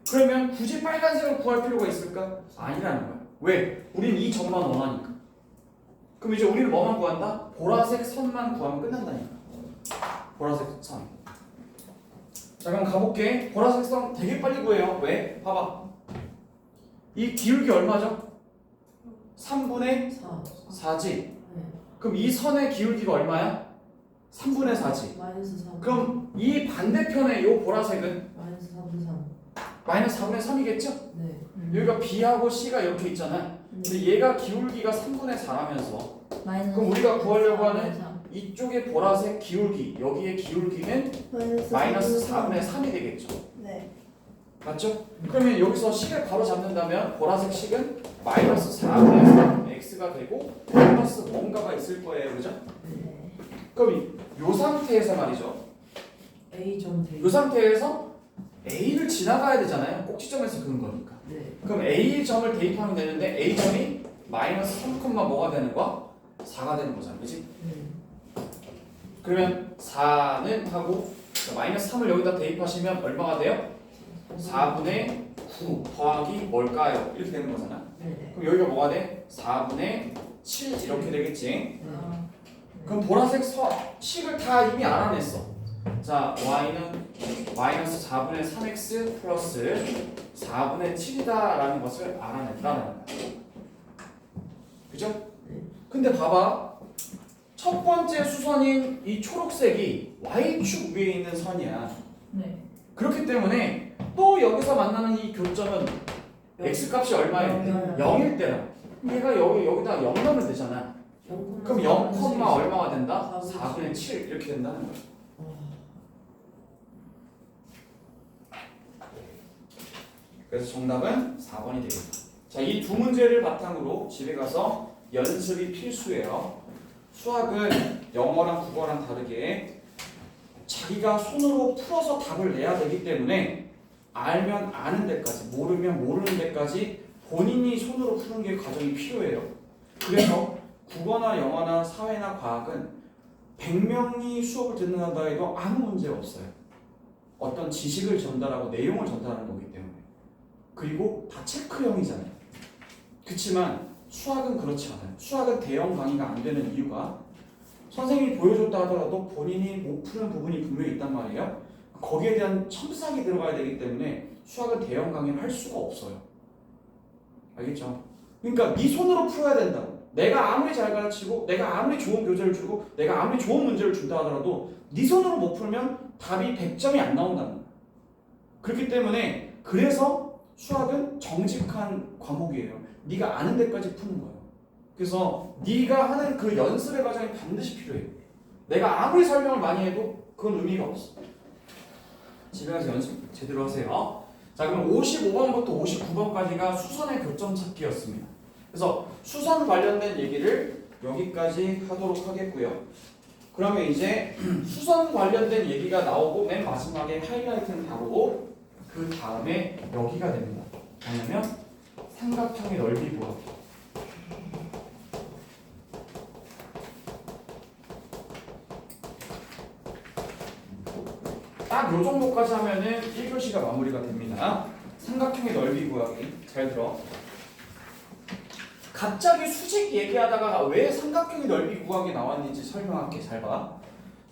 그러면 굳이 빨간색을 구할 필요가 있을까? 아니라는 거야. 왜? 우린 이 점만 원하니까. 그럼 이제 우리는 뭐만 구한다? 보라색 선만 구하면 끝난다니까. 보라색 선. 자 그럼 가볼게. 보라색 선 되게 빨리 구해요. 왜? 봐봐. 이 기울기 얼마죠? 3분의 4. 4지. 네. 그럼 이 선의 기울기가 얼마야? 3분의 4지. 마이너스 4. 그럼 이 반대편의 이 보라색은 마이너스 4분의 3. 마이너스 4분의 3이겠죠? 네. 여기가 B하고 C가 이렇게 있잖아. 근데 얘가 기울기가 3분의 4라면서 그럼 우리가 구하려고 하는 이쪽에 보라색 기울기, 여기에 기울기는 마이너스 4분의 3이 되겠죠. 네. 맞죠? 그러면 여기서 식을 바로 잡는다면 보라색 식은 마이너스 4분의 3 x가 되고 마이너스 뭔가가 있을 거예요. 그죠? 네. 그럼 이 상태에서 말이죠. A점 대. 이 상태에서 A를 지나가야 되잖아요. 꼭지점에서 그은 거니까. 네. 그럼 A점을 대입하면 되는데 A점이 마이너스 3, 뭐가 되는 거야? 4가 되는 거잖아. 그치? 네. 그러면 4는 하고 마이너스 3을 여기다 대입하시면 얼마가 돼요? 4분의 9 더하기 뭘까요? 이렇게 되는 거잖아. 네. 그럼 여기가 뭐가 돼? 4분의 7 이렇게 되겠지. 네. 그럼 보라색 식을 다 이미 알아냈어. 자, y는 마이너스 4분의 3x 플러스 4분의 7이다라는 것을 알아냈다라는 거야. 그죠? 네. 근데 봐봐. 첫 번째 수선인 이 초록색이 y축 위에 있는 선이야. 네. 그렇기 때문에 또 여기서 만나는 이 교점은 x값이 얼마일 때? 0일 때라. 얘가 여기다 0 넣으면 되잖아. 그럼 0, 얼마가 된다? 4분의 7 이렇게 된다는 거야. 그래서 정답은 4번이 되겠다. 자, 이 두 문제를 바탕으로 집에 가서 연습이 필수예요. 수학은 영어랑 국어랑 다르게 자기가 손으로 풀어서 답을 내야 되기 때문에 알면 아는 데까지, 모르면 모르는 데까지 본인이 손으로 푸는 게 과정이 필요해요. 그래서 국어나 영어나 사회나 과학은 100명이 수업을 듣는다 해도 아무 문제 없어요. 어떤 지식을 전달하고 내용을 전달하는 거기 때문에. 그리고 다 체크형이잖아요. 그렇지만 수학은 그렇지 않아요. 수학은 대형 강의가 안 되는 이유가 선생님이 보여줬다 하더라도 본인이 못 푸는 부분이 분명히 있단 말이에요. 거기에 대한 첨삭이 들어가야 되기 때문에 수학은 대형 강의를 할 수가 없어요. 알겠죠? 그러니까 네 손으로 풀어야 된다고. 내가 아무리 잘 가르치고 내가 아무리 좋은 교재를 주고 내가 아무리 좋은 문제를 준다 하더라도 네 손으로 못 풀면 답이 100점이 안 나온다는 거예요. 그렇기 때문에 그래서 수학은 정직한 과목이에요. 네가 아는 데까지 푸는 거예요. 그래서 네가 하는 그 연습의 과정이 반드시 필요해요. 내가 아무리 설명을 많이 해도 그건 의미가 없어. 집에 가서 연습 제대로 하세요. 자, 그럼 55번부터 59번까지가 수선의 교점 찾기였습니다. 그래서 수선 관련된 얘기를 여기까지 하도록 하겠고요. 그러면 이제 수선 관련된 얘기가 나오고 맨 마지막에 하이라이트는 바로 그 다음에 여기가 됩니다. 뭐냐면 삼각형의 넓이 구하기. 딱 요 정도까지 하면은 1교시가 마무리가 됩니다. 삼각형의 넓이 구하기. 잘 들어. 갑자기 수직 얘기하다가 왜 삼각형의 넓이 구하기 나왔는지 설명할게. 잘 봐.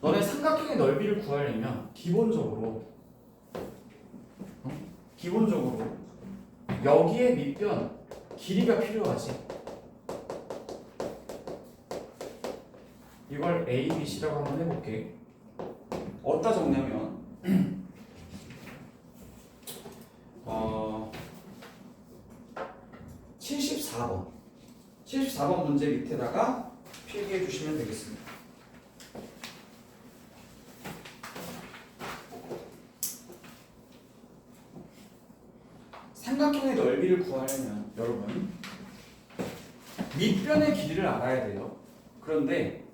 너네 삼각형의 넓이를 구하려면 기본적으로 여기에 밑변 길이가 필요하지. 이걸 A, B, C라고 한번 해볼게. 어디다 적냐면 74번 문제 밑에다가 필기해 주시면 되겠습니다. 삼각형의 넓이를 구하려면 여러분 밑변의 길이를 알아야 돼요. 그런데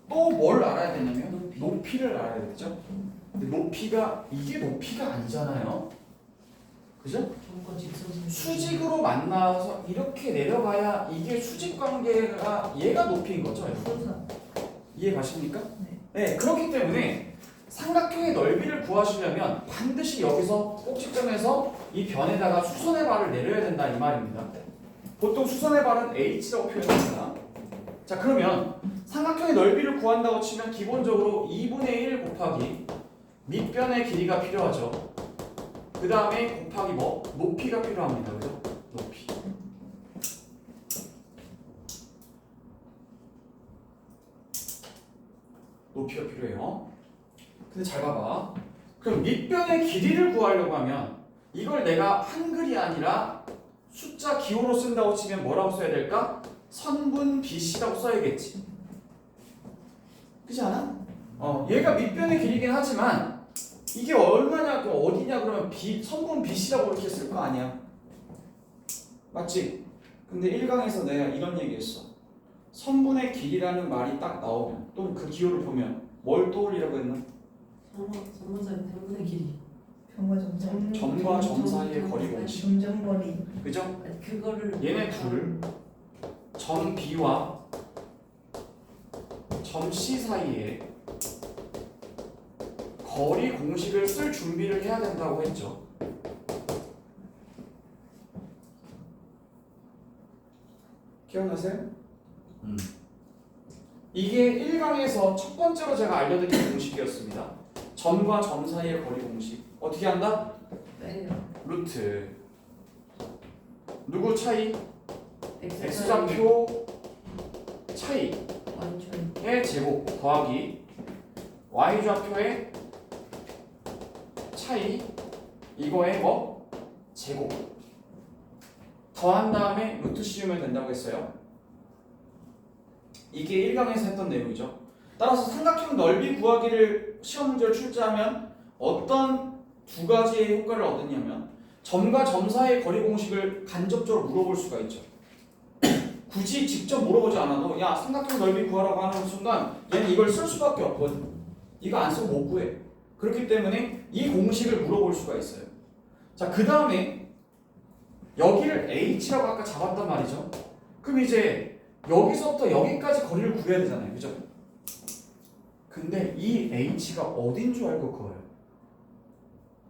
또 뭘 알아야 되냐면 높이를 알아야 되죠. 근데 높이가 이게 높이가 아니잖아요. 그죠? 수직으로 만나서 이렇게 내려가야 이게 수직 관계가 얘가 높이인 거죠. 이해 가십니까? 네. 그렇기 때문에 삼각형의 넓이를 구하시려면 반드시 여기서 꼭지점에서 이 변에다가 수선의 발을 내려야 된다 이 말입니다. 보통 수선의 발은 h라고 표현합니다. 자, 그러면 삼각형의 넓이를 구한다고 치면 기본적으로 2분의 1 곱하기 밑변의 길이가 필요하죠. 그 다음에 곱하기 뭐? 높이가 필요합니다. 그죠? 높이. 높이가 필요해요. 근데 잘 봐봐. 그럼 밑변의 길이를 구하려고 하면 이걸 내가 한글이 아니라 숫자 기호로 쓴다고 치면 뭐라고 써야 될까? 선분 BC라고 써야겠지. 그렇지 않아? 얘가 밑변의 길이긴 하지만 이게 얼마냐, 어디냐 그러면 선분 BC라고 이렇게 쓸 거 아니야. 맞지? 근데 1강에서 내가 이런 얘기했어. 선분의 길이라는 말이 딱 나오면 또는 그 기호를 보면 뭘 떠올리라고 했나? 점과 점의 길이. 점과 점 사이의 거리 공식. 점점거리. 그죠? 그거를 얘네 둘 점 B와 점 C 사이에 거리 공식을 쓸 준비를 해야 된다고 했죠. 기억나세요? 이게 1강에서 첫 번째로 제가 알려드린 공식이었습니다. 점과 점 사이의 거리 공식. 어떻게 한다? 루트. 누구 차이? x좌표 차이. y좌표의 제곱 더하기 y좌표의 차이 이거의 뭐? 제곱 더한 다음에 루트 씌우면 된다고 했어요. 이게 1강에서 했던 내용이죠. 따라서 삼각형 넓이 구하기를 시험 문제로 출제하면 어떤 두 가지의 효과를 얻느냐면 점과 점 사이의 거리 공식을 간접적으로 물어볼 수가 있죠. 굳이 직접 물어보지 않아도 야 삼각형 넓이 구하라고 하는 순간 얘는 이걸 쓸 수밖에 없거든. 이거 안 쓰고 못 구해. 그렇기 때문에 이 공식을 물어볼 수가 있어요. 자, 그 다음에 여기를 h라고 아까 잡았단 말이죠. 그럼 이제 여기서부터 여기까지 거리를 구해야 되잖아요. 그죠? 근데 이 h가 어딘 줄 알고 그어요?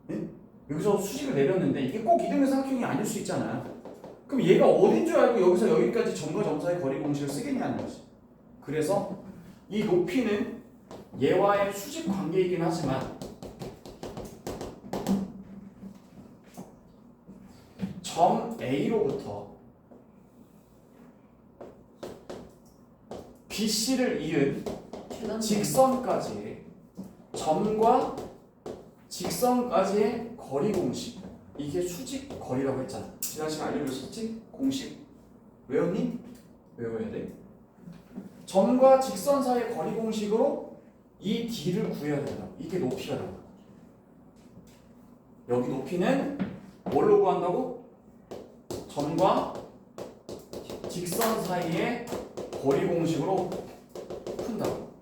네? 여기서 수직을 내렸는데 이게 꼭 이등변 삼각형이 아닐 수 있잖아요. 그럼 얘가 어딘 줄 알고 여기서 여기까지 점과 점 사이 거리 공식을 쓰겠냐는 거지. 그래서 이 높이는 얘와의 수직 관계이긴 하지만 점 A로부터 BC를 이은 직선까지의 점과 직선까지의 거리 공식 이게 수직 거리라고 했잖아. 지난 시간 알려줬었지? 공식 외웠니? 외워야 돼. 점과 직선 사이의 거리 공식으로 이 D를 구해야 된다. 이게 높이가 나와. 여기 높이는 뭘로 구한다고? 점과 직선 사이의 거리 공식으로 푼다고.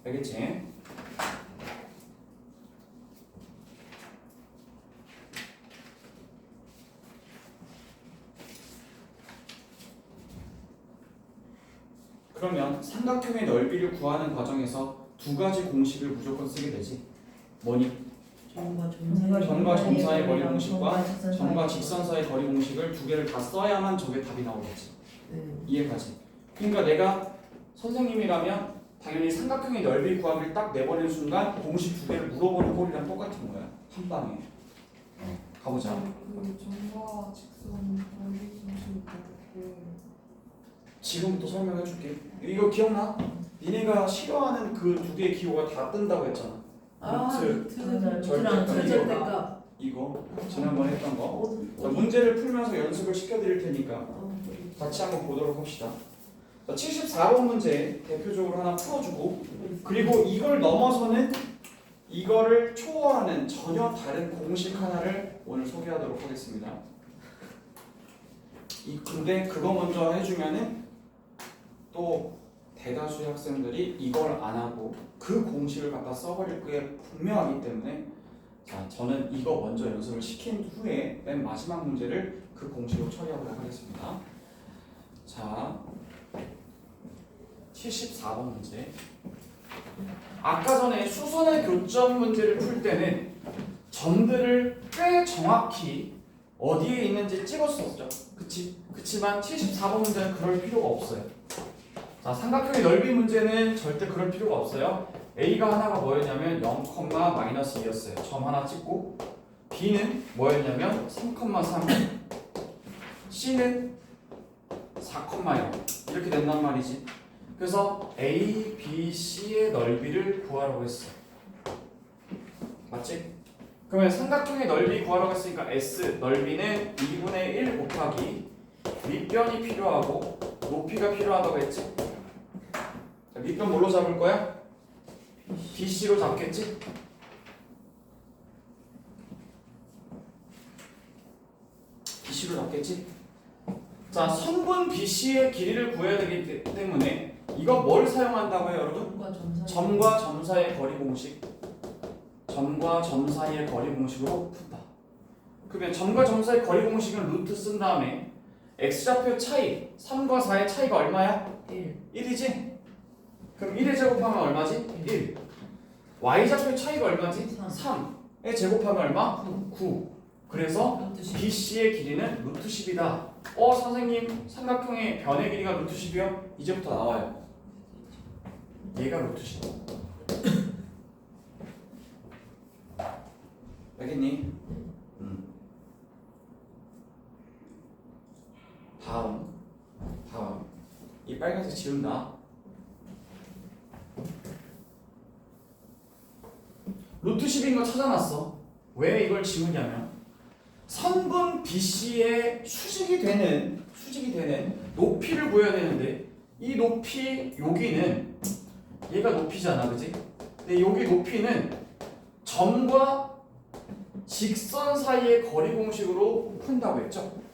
알겠지? 그러면 삼각형의 넓이를 구하는 과정에서 두 가지 공식을 무조건 쓰게 되지. 뭐니? 점과 점과 점 사이의 거리 공식과 점과 점과 직선 사이의 거리 공식을 두 개를 다 써야만 저게 답이 나오겠지. 이해가지? 그러니까 내가 선생님이라면 당연히 삼각형의 넓이 구하기를 딱 내버리는 순간 공식 두 개를 물어보는 꼴이랑 똑같은 거야. 한 방에. 가보자. 그 점과 직선 넓이 공식이 뭐고 지금부터 설명해 줄게. 이거 기억나? 니네가 싫어하는 그 두 개의 기호가 다 뜬다고 했잖아. 루트, 루트랑 절대값. 이거 지난번에 했던 거. 자, 문제를 풀면서 연습을 시켜드릴 테니까 같이 한번 보도록 합시다. 자, 74번 문제 대표적으로 하나 풀어주고 그리고 이걸 넘어서는 이거를 초월하는 전혀 다른 공식 하나를 오늘 소개하도록 하겠습니다. 근데 그거 먼저 해주면은 또 대다수의 학생들이 이걸 안 하고 그 공식을 갖다 써버릴 게 분명하기 때문에 자, 저는 이거 먼저 연습을 시킨 후에 맨 마지막 문제를 그 공식으로 처리하도록 하겠습니다. 자, 74번 문제. 아까 전에 수선의 교점 문제를 풀 때는 점들을 꽤 정확히 어디에 있는지 찍었었죠. 그치만 74번 문제는 그럴 필요가 없어요. 자, 삼각형의 넓이 문제는 절대 그럴 필요가 없어요. A가 하나가 뭐였냐면 0,-2였어요. 점 하나 찍고 B는 뭐였냐면 3,3 C는 4,0 이렇게 된단 말이지. 그래서 A, B, C의 넓이를 구하라고 했어. 맞지? 그러면 삼각형의 넓이 구하라고 했으니까 S 넓이는 2분의 1 곱하기 밑변이 필요하고 높이가 필요하다고 했지? 자, 밑변 뭘로 잡을 거야? BC로 잡겠지? BC로 잡겠지? 자, 선분 BC의 길이를 구해야 되기 때문에 이거 뭘 사용한다고요, 여러분? 점과 점 사이의 거리 공식. 점과 점 사이의 거리 공식으로 푼다. 그러면 점과 점 사이의 거리 공식은 루트 쓴 다음에 x좌표 차이, 3과 4의 차이가 얼마야? 1이지? 그럼 1의 제곱하면 얼마지? 1. y좌표의 차이가 얼마지? 3의 제곱하면 얼마? 9. 그래서 BC의 길이는 루트 10이다. 선생님, 삼각형의 변의 길이가 루트 10이요? 이제부터 나와요. 얘가 루트 10. 알겠니? 빨간색 지운다. 루트 10인 거 찾아놨어. 왜 이걸 지우냐면 선분 BC의 수직이 되는 높이를 구해야 되는데 이 높이 여기는 얘가 높이잖아, 그지? 근데 여기 높이는 점과 직선 사이의 거리 공식으로 푼다고 했죠.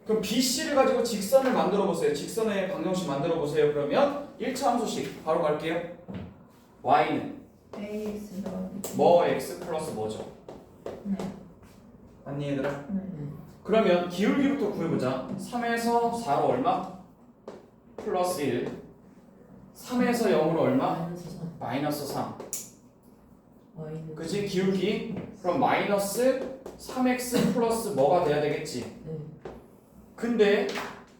그럼 BC를 가지고 직선을 만들어 보세요. 직선의 방정식 만들어 보세요. 그러면 1차 함수식 바로 갈게요. y는 AX 더. 뭐 x 플러스 뭐죠? 네. 맞니 얘들아? 네. 그러면 기울기부터 구해보자. 3에서 4로 얼마? 플러스 1. 3에서 0으로 얼마? 마이너스 3. 마이너스 3. Y는 그치? 기울기. 그럼 마이너스 3x 플러스 뭐가 돼야 되겠지? 네. 근데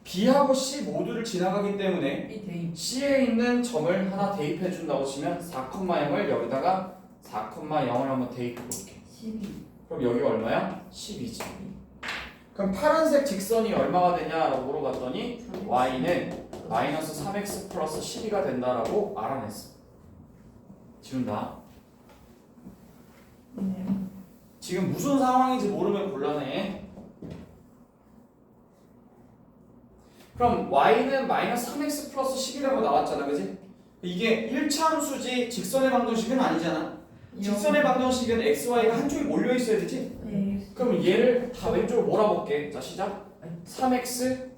B하고 C 모두를 지나가기 때문에 이 대입. C에 있는 점을 하나 대입해 준다고 치면 4,0을 여기다가 4,0을 한번 대입해 볼게. 12. 그럼 여기가 얼마야? 12지. 그럼 파란색 직선이 얼마가 되냐라고 물어봤더니 y는 마이너스 3x 플러스 12가 된다라고 알아냈어. 지운다. 네. 지금 무슨 상황인지 모르면 곤란해. 그럼 y는 마이너스 3x 플러스 10이라고 나왔잖아, 그지? 이게 1차 함수지 직선의 방정식은 아니잖아. 직선의 방정식은 x, y가 한쪽에 몰려 있어야 되지? AX. 그럼 얘를 다 왼쪽으로 몰아볼게. 자, 시작. 3x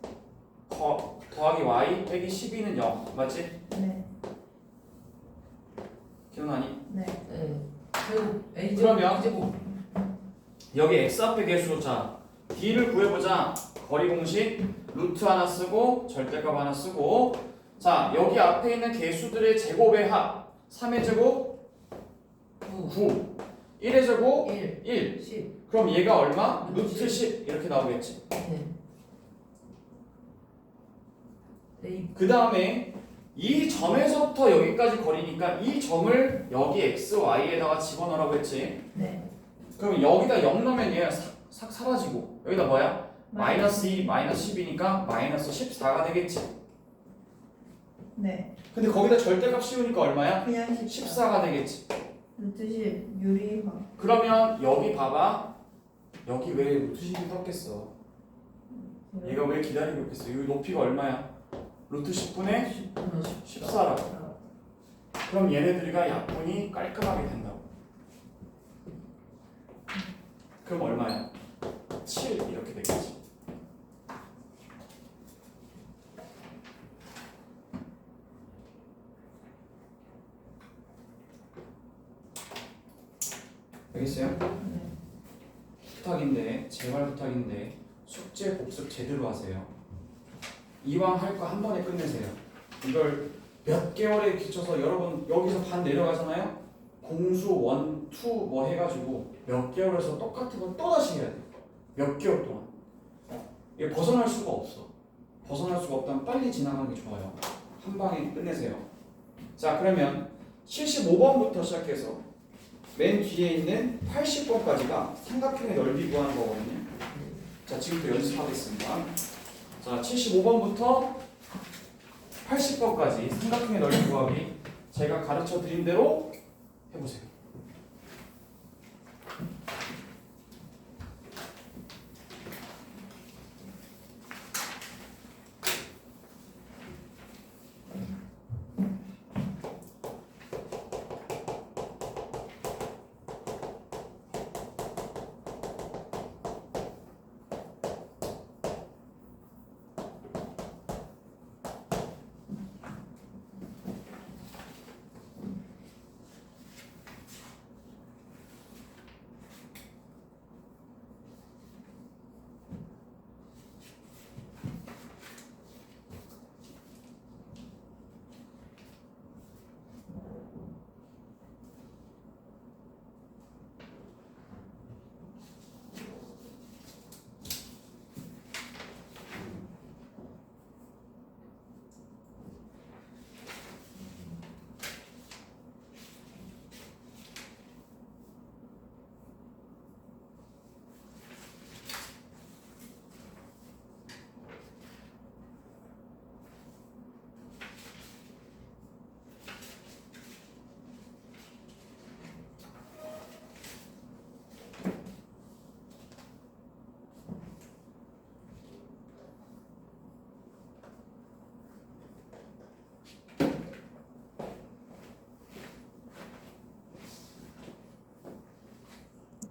더하기 y 빼기 12는 0. 맞지? 네. 기억나니? 네. 네. 제곱. A 그러면 제곱. 여기 x 앞에 개수, 자 d를 구해보자. 거리 공식 루트 하나 쓰고 절대값 하나 쓰고, 자 여기 앞에 있는 개수들의 제곱의 합 3의 제곱 9, 1의 제곱 1. 1. 10. 그럼 얘가 얼마? 루트 10 이렇게 나오겠지. 네. 대입. 그 다음에 이 점에서부터 여기까지 거리니까 이 점을 여기 x, y에다가 집어넣으라고 했지. 네. 그럼 여기다 0 넣으면 얘가 싹 사라지고 여기다 뭐야? 마이너스 2, 마이너스 10이니까 마이너스 14가 되겠지. 네. 근데 거기다 절대값 씌우니까 얼마야? 그냥 14. 14가 되겠지. 루트 10 유리화. 그러면 여기 봐봐. 여기 왜 루트 10이 떴겠어? 얘가 왜 기다리고 있겠어? 여기 높이가 얼마야? 루트 10분의 14라고. 그럼 얘네들이가 약분이 깔끔하게 된다고. 그럼 얼마야? 7 이렇게 되겠지. 알겠어요? 네. 부탁인데, 제발 부탁인데 숙제 복습 제대로 하세요. 이왕 할 거 한 번에 끝내세요. 이걸 몇 개월에 기쳐서 여러분 여기서 반 내려가잖아요. 공수 1, 2 뭐 해가지고 몇 개월에서 똑같은 거 또 다시 해야 돼. 몇 개월 동안. 이게 벗어날 수가 없어. 벗어날 수가 없다면 빨리 지나가는 게 좋아요. 한 방에 끝내세요. 자, 그러면 75번부터 시작해서 맨 뒤에 있는 80번까지가 삼각형의 넓이 구하는 거거든요. 자, 지금부터 연습하겠습니다. 자, 75번부터 80번까지 삼각형의 넓이 구하기 제가 가르쳐 드린 대로 해보세요.